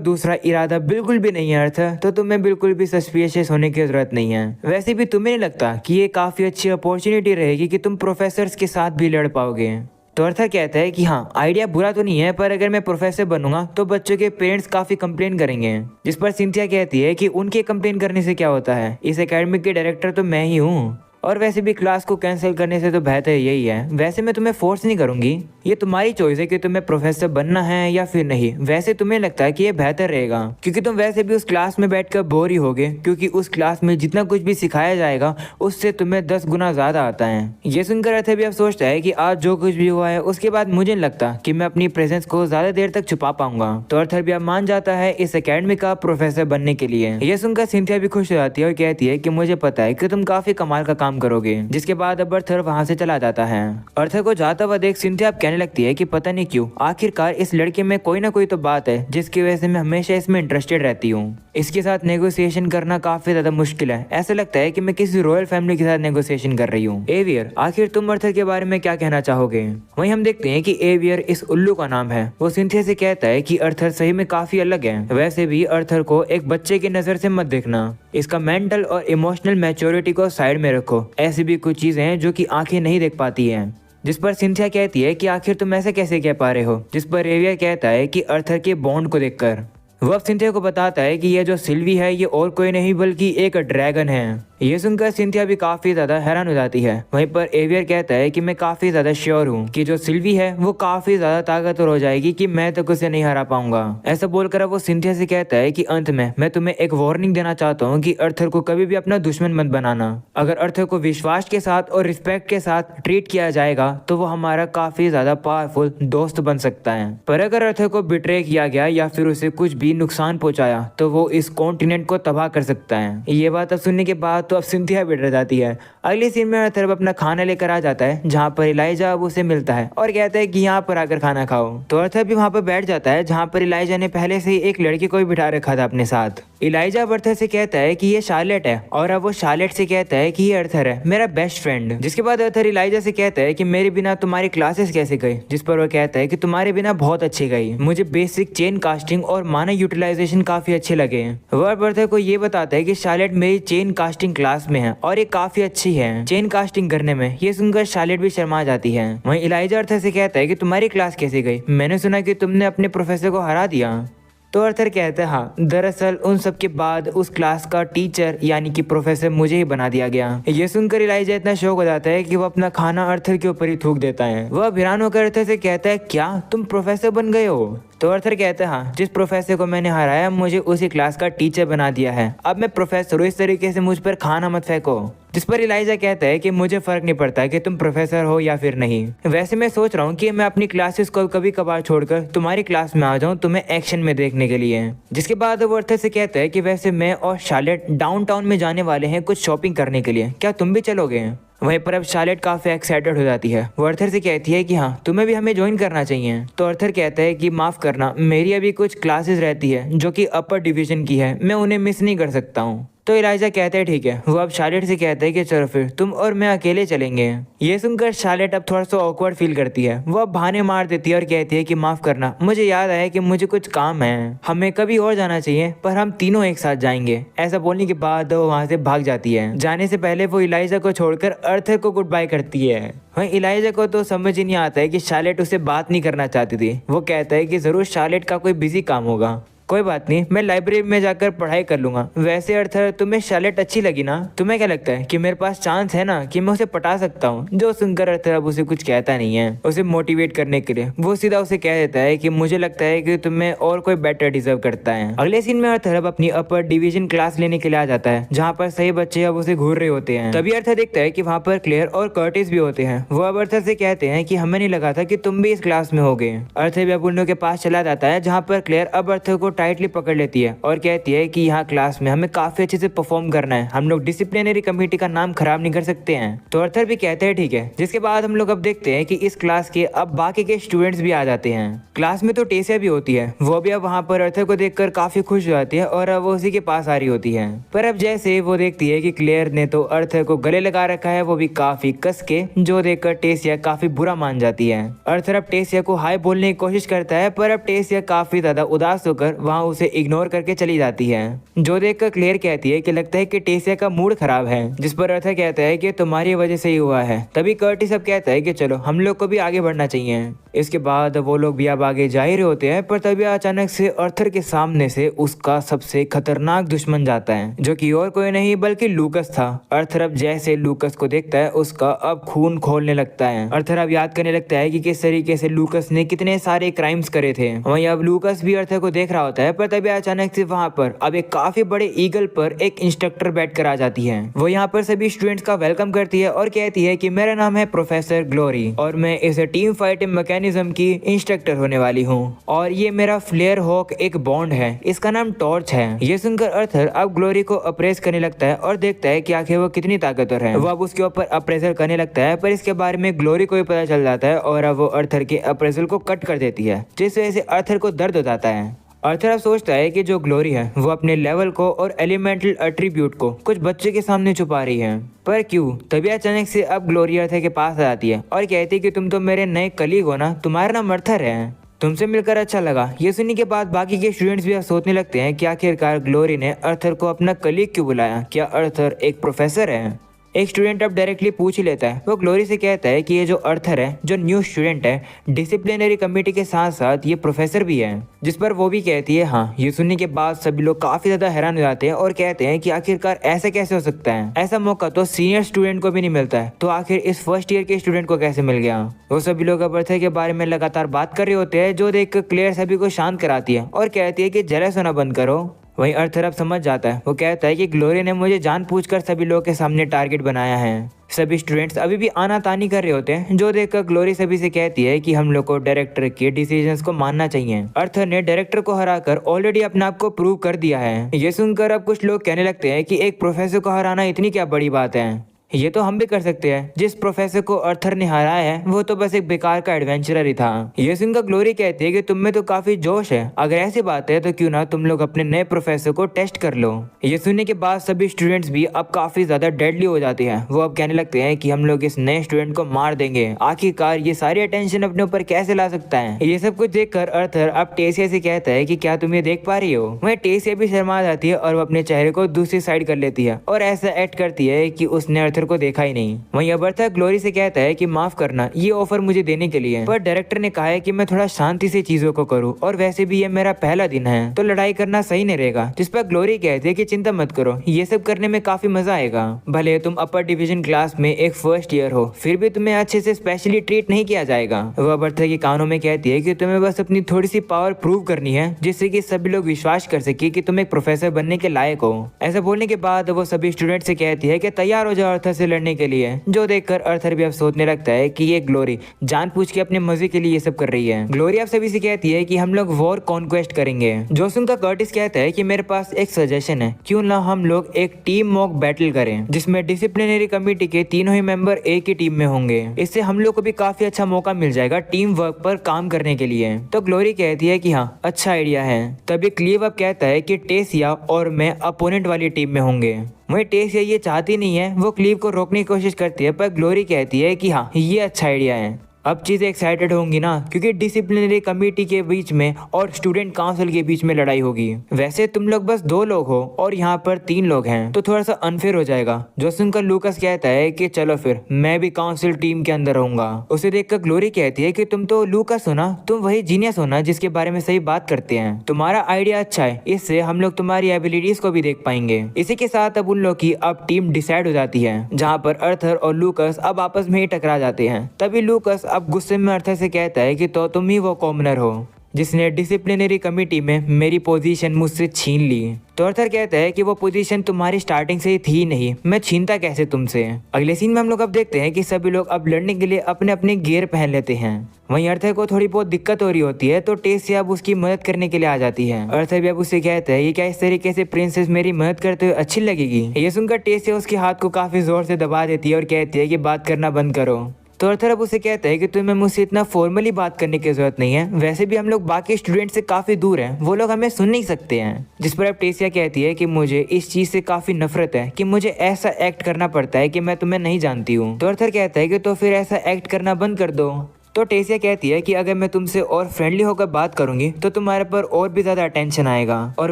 दूसरा इरादा बिल्कुल भी नहीं है अर्थर, तो तुम्हें बिल्कुल भी सस्पिशियस होने की जरूरत नहीं है। वैसे भी तुम्हें नहीं लगता कि ये काफी अच्छी अपॉर्चुनिटी रहेगी कि तुम प्रोफेसर्स के साथ भी लड़ पाओगे? तो अर्थर कहता है कि हाँ, आइडिया बुरा तो नहीं है, पर अगर मैं प्रोफेसर बनूंगा तो बच्चों के पेरेंट्स काफी कंप्लेन करेंगे। जिस पर सिंथिया कहती है कि उनके कंप्लेन करने से क्या होता है, इस एकेडमी के डायरेक्टर तो मैं ही हूँ, और वैसे भी क्लास को कैंसिल करने से तो बेहतर यही है। वैसे मैं तुम्हें फोर्स नहीं करूंगी, ये तुम्हारी चॉइस है कि तुम्हें प्रोफेसर बनना है या फिर नहीं। वैसे तुम्हें लगता है कि ये बेहतर रहेगा क्योंकि तुम वैसे भी उस क्लास में बैठकर बोर ही होगे, क्योंकि उस क्लास में जितना कुछ भी सिखाया जाएगा उससे तुम्हें 10 गुना ज्यादा आता है। ये सुनकर अर्थर भी अब सोचता है कि आज जो कुछ भी हुआ है उसके बाद मुझे नहीं लगता कि मैं अपनी प्रेजेंस को ज्यादा देर तक छुपा पाऊंगा। तो अर्थर भी अब मान जाता है इस एकेडमी का प्रोफेसर बनने के लिए। ये सुनकर सिंथिया भी खुश हो जाती है और कहती है कि मुझे पता है कि तुम काफी कमाल का काम करोगे। जिसके बाद अब अर्थर वहां से चला जाता है। अर्थर को जाता हुआ देख सिंथिया अब कहने लगती है कि पता नहीं क्यों आखिरकार इस लड़के में कोई ना कोई तो बात है जिसकी वजह से मैं हमेशा इसमें इंटरेस्टेड रहती हूँ। इसके साथ नेगोशिएशन करना काफी ज्यादा मुश्किल है, ऐसा लगता है कि मैं किसी रॉयल फैमिली के साथ नेगोशिएशन कर रही हूँ। एवियर, आखिर तुम अर्थर के बारे में क्या कहना चाहोगे? वहीं हम देखते हैं कि एवियर इस उल्लू का नाम है। वो सिंथिया से कहता है कि अर्थर सही में काफी अलग है। वैसे भी अर्थर को एक बच्चे की नजर से मत देखना, इसका मेंटल और इमोशनल मैच्योरिटी को साइड में रखो। ऐसी भी कुछ चीजें हैं जो कि आंखें नहीं देख पाती हैं। जिस पर सिंथिया कहती है कि आखिर तुम ऐसे कैसे कह पा रहे हो? जिस पर एवियर कहता है कि अर्थर के बॉन्ड को देखकर। वो अब सिंथिया को बताता है कि ये जो सिल्वी है ये और कोई नहीं बल्कि एक ड्रैगन है। ये सुनकर सिंथिया भी काफी ज्यादा हैरान हो जाती है। वहीं पर एवियर कहता है कि मैं काफी ज्यादा श्योर हूँ कि जो सिल्वी है वो काफी ज्यादा ताकतवर हो जाएगी कि मैं तक उसे नहीं हरा पाऊंगा। ऐसा बोलकर वो सिंथिया से कहता है कि अंत में मैं तुम्हें एक वार्निंग देना चाहता हूँ कि अर्थर को कभी भी अपना दुश्मन मत बनाना। अगर अर्थर को विश्वास के साथ और रिस्पेक्ट के साथ ट्रीट किया जाएगा तो वो हमारा काफी ज्यादा पावरफुल दोस्त बन सकता है, पर अगर अर्थर को बिट्रे किया गया या फिर उसे कुछ भी नुकसान पहुंचाया तो वो इस कॉन्टिनेंट को तबाह कर सकता है। ये बात अब सुनने के बाद तो अब सिंथिया भी डर जाती है। अगले सीन में अर्थर अपना खाना लेकर आ जाता है जहाँ पर इलाइजा अब उसे मिलता है और कहता है कि यहाँ पर आकर खाना खाओ। तो अर्थर भी वहाँ पर बैठ जाता है जहाँ पर इलाइजा ने पहले से ही एक लड़की को भी बिठा रखा था अपने साथ। इलाइजा अर्थर से कहता है कि ये शार्लेट है और अब वो शार्लेट से कहता है कि ये अर्थर है मेरा बेस्ट फ्रेंड। जिसके बाद अर्थर इलाइजा से कहता है कि मेरे बिना तुम्हारी क्लासेस कैसे गई? जिस पर वो कहता है कि तुम्हारे बिना बहुत अच्छी गई, मुझे बेसिक चेन कास्टिंग और माना यूटिलाइजेशन काफी अच्छे लगे। वो अर्थर को ये बताता है कि शार्लेट मेरी चेन कास्टिंग क्लास में है और ये काफी अच्छी है चेन कास्टिंग करने में। ये सुनकर शार्लेट भी शर्मा जाती है। वहीं इलाइजा अर्थर से कहता है कि तुम्हारी क्लास कैसे गई? मैंने सुना कि तुमने अपने प्रोफेसर को हरा दिया। तो अर्थर कहता है हाँ, दरअसल उन सब के बाद उस क्लास का टीचर यानी कि प्रोफेसर मुझे ही बना दिया गया। ये सुनकर इलाइजा इतना शौक हो जाता है कि वो अपना खाना अर्थर के ऊपर ही थूक देता है। वह हैरान होकर अर्थर से कहता है क्या तुम प्रोफेसर बन गए हो? तो अर्थर कहता है हाँ, जिस प्रोफेसर को मैंने हराया मुझे उसी क्लास का टीचर बना दिया है। अब मैं प्रोफेसर हूँ, इस तरीके से मुझ पर खाना मत फेंको। जिस पर इलाइजा कहता है कि मुझे फर्क नहीं पड़ता कि तुम प्रोफेसर हो या फिर नहीं। वैसे मैं सोच रहा हूँ कि मैं अपनी क्लासेस को कभी कभार छोड़कर तुम्हारी क्लास में आ जाऊँ तुम्हें एक्शन में देखने के लिए। जिसके बाद वो अर्थर से कहता है कि वैसे मैं और शार्लेट डाउनटाउन में जाने वाले हैं कुछ शॉपिंग करने के लिए, क्या तुम भी चलोगे? वहीं पर अब शार्लेट काफी एक्साइटेड हो जाती है। वो अर्थर से कहती है कि हाँ, तुम्हें भी हमें ज्वाइन करना चाहिए। तो अर्थर कहता है कि माफ करना, मेरी अभी कुछ क्लासेस रहती है जो कि अपर डिवीजन की है, मैं उन्हें मिस नहीं कर सकता हूँ। तो इलाइजा कहता है ठीक है। वो अब शार्लेट से कहता है कि चलो फिर तुम और मैं अकेले चलेंगे। ये सुनकर शार्लेट अब थोड़ा सा ऑकवर्ड फील करती है। वो अब बहाने मार देती है और कहती है कि माफ करना, मुझे याद आया कि मुझे कुछ काम है, हमें कभी और जाना चाहिए पर हम तीनों एक साथ जाएंगे। ऐसा बोलने के बाद वो वहाँ से भाग जाती है। जाने से पहले वो इलाइजा को छोड़कर अर्थर को गुड बाय करती है। वहीं इलाइजा को तो समझ ही नहीं आता है कि शार्लेट उससे बात नहीं करना चाहती थी। वो कहता है कि जरूर शार्लेट का कोई बिजी काम होगा। कोई बात नहीं, मैं लाइब्रेरी में जाकर पढ़ाई कर लूंगा। वैसे अर्थर तुम्हें शार्लेट अच्छी लगी ना? तुम्हें क्या लगता है कि मेरे पास चांस है ना कि मैं उसे पटा सकता हूँ? जो सुनकर अर्थर अब उसे कुछ कहता नहीं है। उसे मोटिवेट करने के लिए वो सीधा उसे कह देता है कि मुझे लगता है कि तुम्हें और कोई बेटर डिजर्व करता है। अगले सीन में अर्थर अब अपनी अपर डिवीजन क्लास लेने के लिए आ जाता है, जहाँ पर सही बच्चे अब उसे घूर रहे होते हैं। तभी अर्थर देखता है कि वहाँ पर क्लेयर और कर्टिस भी होते हैं। वो अब अर्थर से कहते हैं कि हमें नहीं लगा था कि तुम भी इस क्लास में होगे। अर्थर भी अब उन लोगों के पास चला जाता है, जहाँ पर क्लेयर अब अर्थर को टाइटली पकड़ लेती है और कहती है कि यहाँ क्लास में हमें काफी अच्छे से परफॉर्म करना है, हम लोग डिसिप्लिनरी कमेटी का नाम खराब नहीं कर सकते हैं। तो अर्थर भी कहते हैं ठीक है। जिसके बाद हम लोग अब देखते हैं कि इस क्लास के अब बाकी के स्टूडेंट्स भी आ जाते हैं। क्लास में तो टेसिया भी होती है, वो भी अब वहाँ पर अर्थर को देखकर काफी खुश हो जाती है और अब वो उसी के पास आ रही होती है। पर अब जैसे वो देखती है कि क्लेयर ने तो अर्थर को गले लगा रखा है, वो भी काफी कस के, जो देखकर टेसिया काफी बुरा मान जाती है। अर्थर अब टेसिया को हाय बोलने की कोशिश करता है, पर अब टेसिया काफी ज्यादा उदास होकर वहाँ उसे इग्नोर करके चली जाती है। जो देखकर क्लेयर कहती है कि लगता है कि टेसिया का मूड खराब है, जिस पर अर्थर कहता है कि तुम्हारी वजह से ही हुआ है। तभी कर्टिस अब कहता है कि चलो हम लोग को भी आगे बढ़ना चाहिए। इसके बाद वो लोग भी अब आगे जा ही रहे होते हैं, पर तभी अचानक से अर्थर के सामने से उसका सबसे खतरनाक दुश्मन जाता है, जो कि और कोई नहीं बल्कि लूकस था। अर्थर अब जैसे लूकस को देखता है, उसका अब खून खोलने लगता है। अर्थर अब याद करने लगता है कि किस तरीके से लूकस ने कितने सारे क्राइम्स करे थे। वहीं अब लूकस भी अर्थर को देख रहा होता है, पर तभी अचानक से वहाँ पर अब एक काफी बड़े ईगल पर एक इंस्ट्रक्टर बैठ कर आ जाती है। वो यहाँ पर सभी स्टूडेंट्स का वेलकम करती है और कहती है कि मेरा नाम है प्रोफेसर ग्लोरी और मैं इस टीम फाइटिंग मैकेनिज्म की इंस्ट्रक्टर होने वाली हूँ, और ये मेरा फ्लेयर हॉक एक बॉन्ड है, इसका नाम टॉर्च है। ये सुनकर अर्थर अब ग्लोरी को अप्रेस करने लगता है और देखता है कि आखिर वो कितनी ताकतवर है। वो अब उसके ऊपर अप्रेजल करने लगता है, पर इसके बारे में ग्लोरी को भी पता चल जाता है और अब वो अर्थर के अप्रेजल को कट कर देती है, जिस वजह से अर्थर को दर्द हो जाता है। अर्थर अब सोचता है कि जो ग्लोरी है वो अपने लेवल को और एलिमेंटल एट्रीब्यूट को कुछ बच्चे के सामने छुपा रही है, पर क्यों? तभी अचानक से अब ग्लोरी अर्थर के पास आ जाती है और कहती है कि तुम तो मेरे नए कलीग हो ना, तुम्हारा नाम अर्थर है, तुमसे मिलकर अच्छा लगा। ये सुनने के बाद बाकी के स्टूडेंट्स भी सोचने लगते हैं कि आखिरकार ग्लोरी ने अर्थर को अपना कलीग क्यों बुलाया, क्या अर्थर एक प्रोफेसर है? एक स्टूडेंट अब डायरेक्टली पूछ ही लेता है। वो ग्लोरी से कहता है कि ये जो अर्थर है, जो न्यू स्टूडेंट है, डिसिप्लिनरी कमेटी के साथ साथ ये प्रोफेसर भी है। जिस पर वो भी कहती है हाँ। ये सुनने के बाद सभी लोग काफी ज्यादा हैरान हो जाते हैं और कहते हैं कि आखिरकार ऐसा कैसे हो सकता है, ऐसा मौका तो सीनियर स्टूडेंट को भी नहीं मिलता है, तो आखिर इस फर्स्ट ईयर के स्टूडेंट को कैसे मिल गया? वो सभी लोग अब अर्थर के बारे में लगातार बात कर रहे होते हैं, जो देख क्लेयर सभी को शांत कराती है और कहती है कि जेलस होना बंद करो। वहीं अर्थर अब समझ जाता है। वो कहता है कि ग्लोरी ने मुझे जानबूझकर सभी लोगों के सामने टारगेट बनाया है। सभी स्टूडेंट्स अभी भी आनातानी कर रहे होते हैं, जो देखकर ग्लोरी सभी से कहती है कि हम लोग को डायरेक्टर के डिसीजंस को मानना चाहिए। अर्थर ने डायरेक्टर को हराकर ऑलरेडी अपने आप को प्रूव कर दिया है। ये सुनकर अब कुछ लोग कहने लगते हैं कि एक प्रोफेसर को हराना इतनी क्या बड़ी बात है, ये तो हम भी कर सकते हैं। जिस प्रोफेसर को अर्थर ने हराया है वो तो बस एक बेकार का एडवेंचरर ही था। ये सुनकर ग्लोरी कहती है कि तुम में तो काफी जोश है, अगर ऐसी बात है तो क्यों ना तुम लोग अपने नए प्रोफेसर को टेस्ट कर लो। ये सुनने के बाद सभी स्टूडेंट्स भी अब काफी ज्यादा डेडली हो जाते हैं। वो अब कहने लगते हैं कि हम लोग इस नए स्टूडेंट को मार देंगे, आखिरकार ये सारी अटेंशन अपने ऊपर कैसे ला सकता है। ये सब कुछ देखकर अर्थर अब टेसिया से कहता है कि क्या तुम ये देख पा रही हो? वह टेसिया भी शर्मा जाती है और वो अपने चेहरे को दूसरी साइड कर लेती है और ऐसा एक्ट करती है कि उसने अर्थर को देखा ही नहीं। वहीं अब अर्थर ग्लोरी से कहता है कि माफ करना, ये ऑफर मुझे देने के लिए, पर डायरेक्टर ने कहा है कि मैं थोड़ा शांति से चीजों को करूं, और वैसे भी ये मेरा पहला दिन है तो लड़ाई करना सही नहीं रहेगा। जिस पर ग्लोरी कहती है कि चिंता मत करो, ये सब करने में काफी मजा आएगा। भले तुम अपर डिवीजन क्लास में एक फर्स्ट ईयर हो, फिर भी तुम्हें अच्छे से स्पेशली ट्रीट नहीं किया जाएगा। वो अब अर्थर के कानों में कहती है कि तुम्हें बस अपनी थोड़ी सी पावर प्रूव करनी है, जिससे कि सभी लोग विश्वास कर सके कि तुम एक प्रोफेसर बनने के लायक हो। ऐसा बोलने के बाद वो सभी स्टूडेंट से कहती है कि तैयार हो जाओ अर्थर से लड़ने के लिए। जो देखकर अर्थर भी अब सोचने लगता है कि ये ग्लोरी जानबूझ के अपने मजे के लिए ये सब कर रही है। ग्लोरी अब सभी से कहती है कि हम लोग वॉर कॉन्क्वेस्ट करेंगे। जो सुनकर कर्टिस कहता है कि मेरे पास एक सजेशन है, क्यों ना हम लोग एक टीम मॉक बैटल करें, जिसमें डिसिप्लिनरी कमेटी के तीनों ही मेंबर एक ही टीम में होंगे। इससे हम लोग को भी काफी अच्छा मौका मिल जाएगा टीम वर्क पर काम करने के लिए। तो ग्लोरी कहती है कि हाँ, अच्छा आइडिया है। तभी क्लीव अब कहता है कि टेसिया और मैं अपोनेंट वाली टीम में होंगे। वही टेसिया ये चाहती नहीं है, वो क्लीव को रोकने की कोशिश करती है, पर ग्लोरी कहती है कि हाँ, ये अच्छा आइडिया है। अब चीजें एक्साइटेड होंगी ना, क्योंकि डिसिप्लिनरी कमेटी के बीच में और स्टूडेंट काउंसिल के बीच में लड़ाई होगी। वैसे तुम लोग बस 2 लोग हो और यहाँ पर 3 लोग हैं, तो थोड़ा सा अनफेयर हो जाएगा। जो सुनकर लूकस कहता है कि चलो फिर मैं भी काउंसिल टीम के अंदर रहूंगा। उसे देखकर ग्लोरी कहती है कि तुम तो लूकस हो ना, तुम वही जीनियस हो ना जिसके बारे में सही बात करते हैं। तुम्हारा आइडिया अच्छा है, इससे हम लोग तुम्हारी एबिलिटीज को भी देख पाएंगे। इसी के साथ अब उन लोग की अब टीम डिसाइड हो जाती है, जहाँ पर अर्थर और लूकस अब आपस में ही टकरा जाते हैं। तभी लूकस अब गुस्से में अर्थर से कहता है कि तो तुम ही वो कॉमनर हो जिसने डिसिप्लिनरी कमेटी में मेरी पोजीशन मुझसे छीन ली। तो अर्थर कहता है कि वो पोजीशन तुम्हारी स्टार्टिंग से ही थी नहीं, मैं छीनता कैसे तुमसे। अगले सीन में हम लोग अब देखते हैं कि सभी लोग अब लड़ने के लिए अपने अपने गियर पहन लेते हैं। वहीं अर्थर को थोड़ी बहुत दिक्कत हो रही होती है, तो टेसिया अब उसकी मदद करने के लिए आ जाती है। अर्थर भी अब उससे कहता है कि क्या इस तरीके से प्रिंसेस मेरी मदद करते हुए अच्छी लगेगी। ये सुनकर टेसिया उसके हाथ को काफी जोर से दबा देती है और कहती है कि बात करना बंद करो। तो अर्थर अब उसे कहता है कि तुम्हें मुझसे इतना फॉर्मली बात करने की जरूरत नहीं है, वैसे भी हम लोग बाकी स्टूडेंट से काफी दूर हैं, वो लोग हमें सुन नहीं सकते हैं। जिस पर अब टेसिया कहती है कि मुझे इस चीज से काफी नफरत है कि मुझे ऐसा एक्ट करना पड़ता है कि मैं तुम्हें नहीं जानती हूँ। तो अर्थर कहता है कि तो फिर ऐसा एक्ट करना बंद कर दो। तो टेसिया कहती है कि अगर मैं तुमसे और फ्रेंडली होकर बात करूंगी तो तुम्हारे पर और भी ज्यादा अटेंशन आएगा। और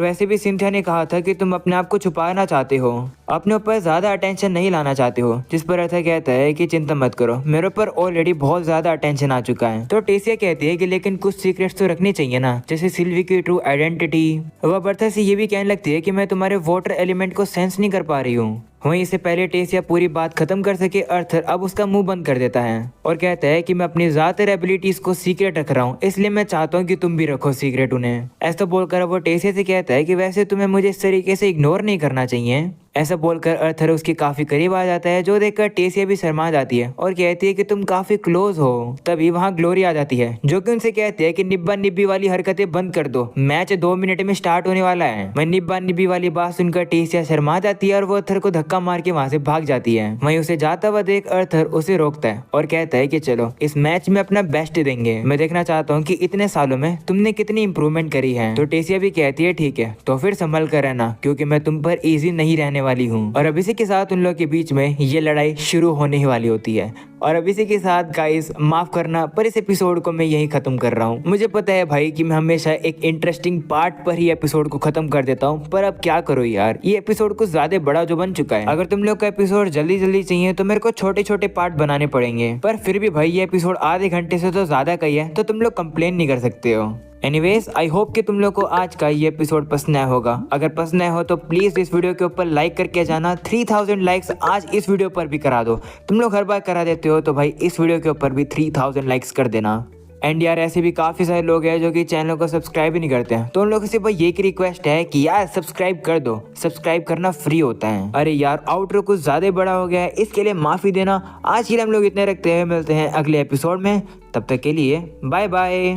वैसे भी सिंथिया ने कहा था कि तुम अपने आप को छुपाना चाहते हो, अपने ऊपर ज्यादा अटेंशन नहीं लाना चाहते हो। जिस पर अर्थर कहता है कि चिंता मत करो, मेरे ऊपर ऑलरेडी बहुत ज्यादा अटेंशन आ चुका है। तो टेसिया कहती है कि लेकिन कुछ सीक्रेट्स तो रखनी चाहिए ना, जैसे सिल्वी की ट्रू आइडेंटिटी। वो अब अर्थर से ये भी कहने लगती है कि मैं तुम्हारे वाटर एलिमेंट को सेंस नहीं कर पा रही हूँ। वहीं इससे पहले टेसिया पूरी बात खत्म कर सके, अर्थर अब उसका मुंह बंद कर देता है और कहता है कि मैं अपनी ज्यादातर एबिलिटीज को सीक्रेट रख रहा हूँ, इसलिए मैं चाहता हूँ कि तुम भी रखो सीक्रेट उन्हें। ऐसा बोलकर वो टेसिया से कहता है कि वैसे तुम्हें मुझे इस तरीके से इग्नोर नहीं करना चाहिए। ऐसा बोलकर अर्थर उसके काफी करीब आ जाता है, जो देखकर टेसिया भी शर्मा जाती है और कहती है कि तुम काफी क्लोज हो। तभी वहाँ ग्लोरी आ जाती है, जो कि उनसे कहती है कि निब्बा निब्बी वाली हरकतें बंद कर दो, मैच 2 मिनट में स्टार्ट होने वाला है। वहीं निब्बा निब्बी वाली बात सुनकर टेसिया शर्मा जाती है और वो अर्थर को धक्का मार के वहाँ से भाग जाती है। वहीं उसे जाता हुआ देख अर्थर उसे रोकता है और कहता है कि चलो इस मैच में अपना बेस्ट देंगे, मैं देखना चाहता हूँ कि इतने सालों में तुमने कितनी इंप्रूवमेंट करी है। तो टेसिया भी कहती है ठीक है, तो फिर संभल कर रहना, क्योंकि मैं तुम पर इजी नहीं रहने वाली हूँ। और अब इसी के साथ उन लोग के बीच में ये लड़ाई शुरू होने ही वाली होती है। और अब इसी के साथ गाइस माफ करना, पर इस एपिसोड को मैं यहीं खत्म कर रहा हूँ। मुझे पता है भाई कि मैं हमेशा एक इंटरेस्टिंग पार्ट पर ही एपिसोड को खत्म कर देता हूँ, पर अब क्या करो यार, ये एपिसोड कुछ ज्यादा बड़ा जो बन चुका है। अगर तुम लोग का एपिसोड जल्दी जल्दी चाहिए तो मेरे को छोटे छोटे पार्ट बनाने पड़ेंगे, पर फिर भी भाई ये एपिसोड आधे घंटे से तो ज्यादा का ही है, तो तुम लोग कंप्लेन नहीं कर सकते हो। एनीवेज आई होप कि तुम लोग को आज का ये एपिसोड पसंद आया होगा। अगर पसंद आया हो तो प्लीज इस वीडियो के ऊपर लाइक करके जाना। 3000 लाइक्स आज इस वीडियो पर भी करा दो। तुम लोग हर बार करा देते हो, तो भाई इस वीडियो के ऊपर भी 3000 लाइक्स कर देना। एंड यार ऐसे भी काफी सारे लोग हैं जो कि चैनल को सब्सक्राइब ही नहीं करते हैं, तो उन लोगों से भाई ये की रिक्वेस्ट है कि यार सब्सक्राइब कर दो, सब्सक्राइब करना फ्री होता है। अरे यार आउटरो कुछ ज्यादा बड़ा हो गया है, इसके लिए माफी देना। आज के लिए हम लोग इतने रखते हैं, मिलते हैं अगले एपिसोड में, तब तक के लिए बाय बाय।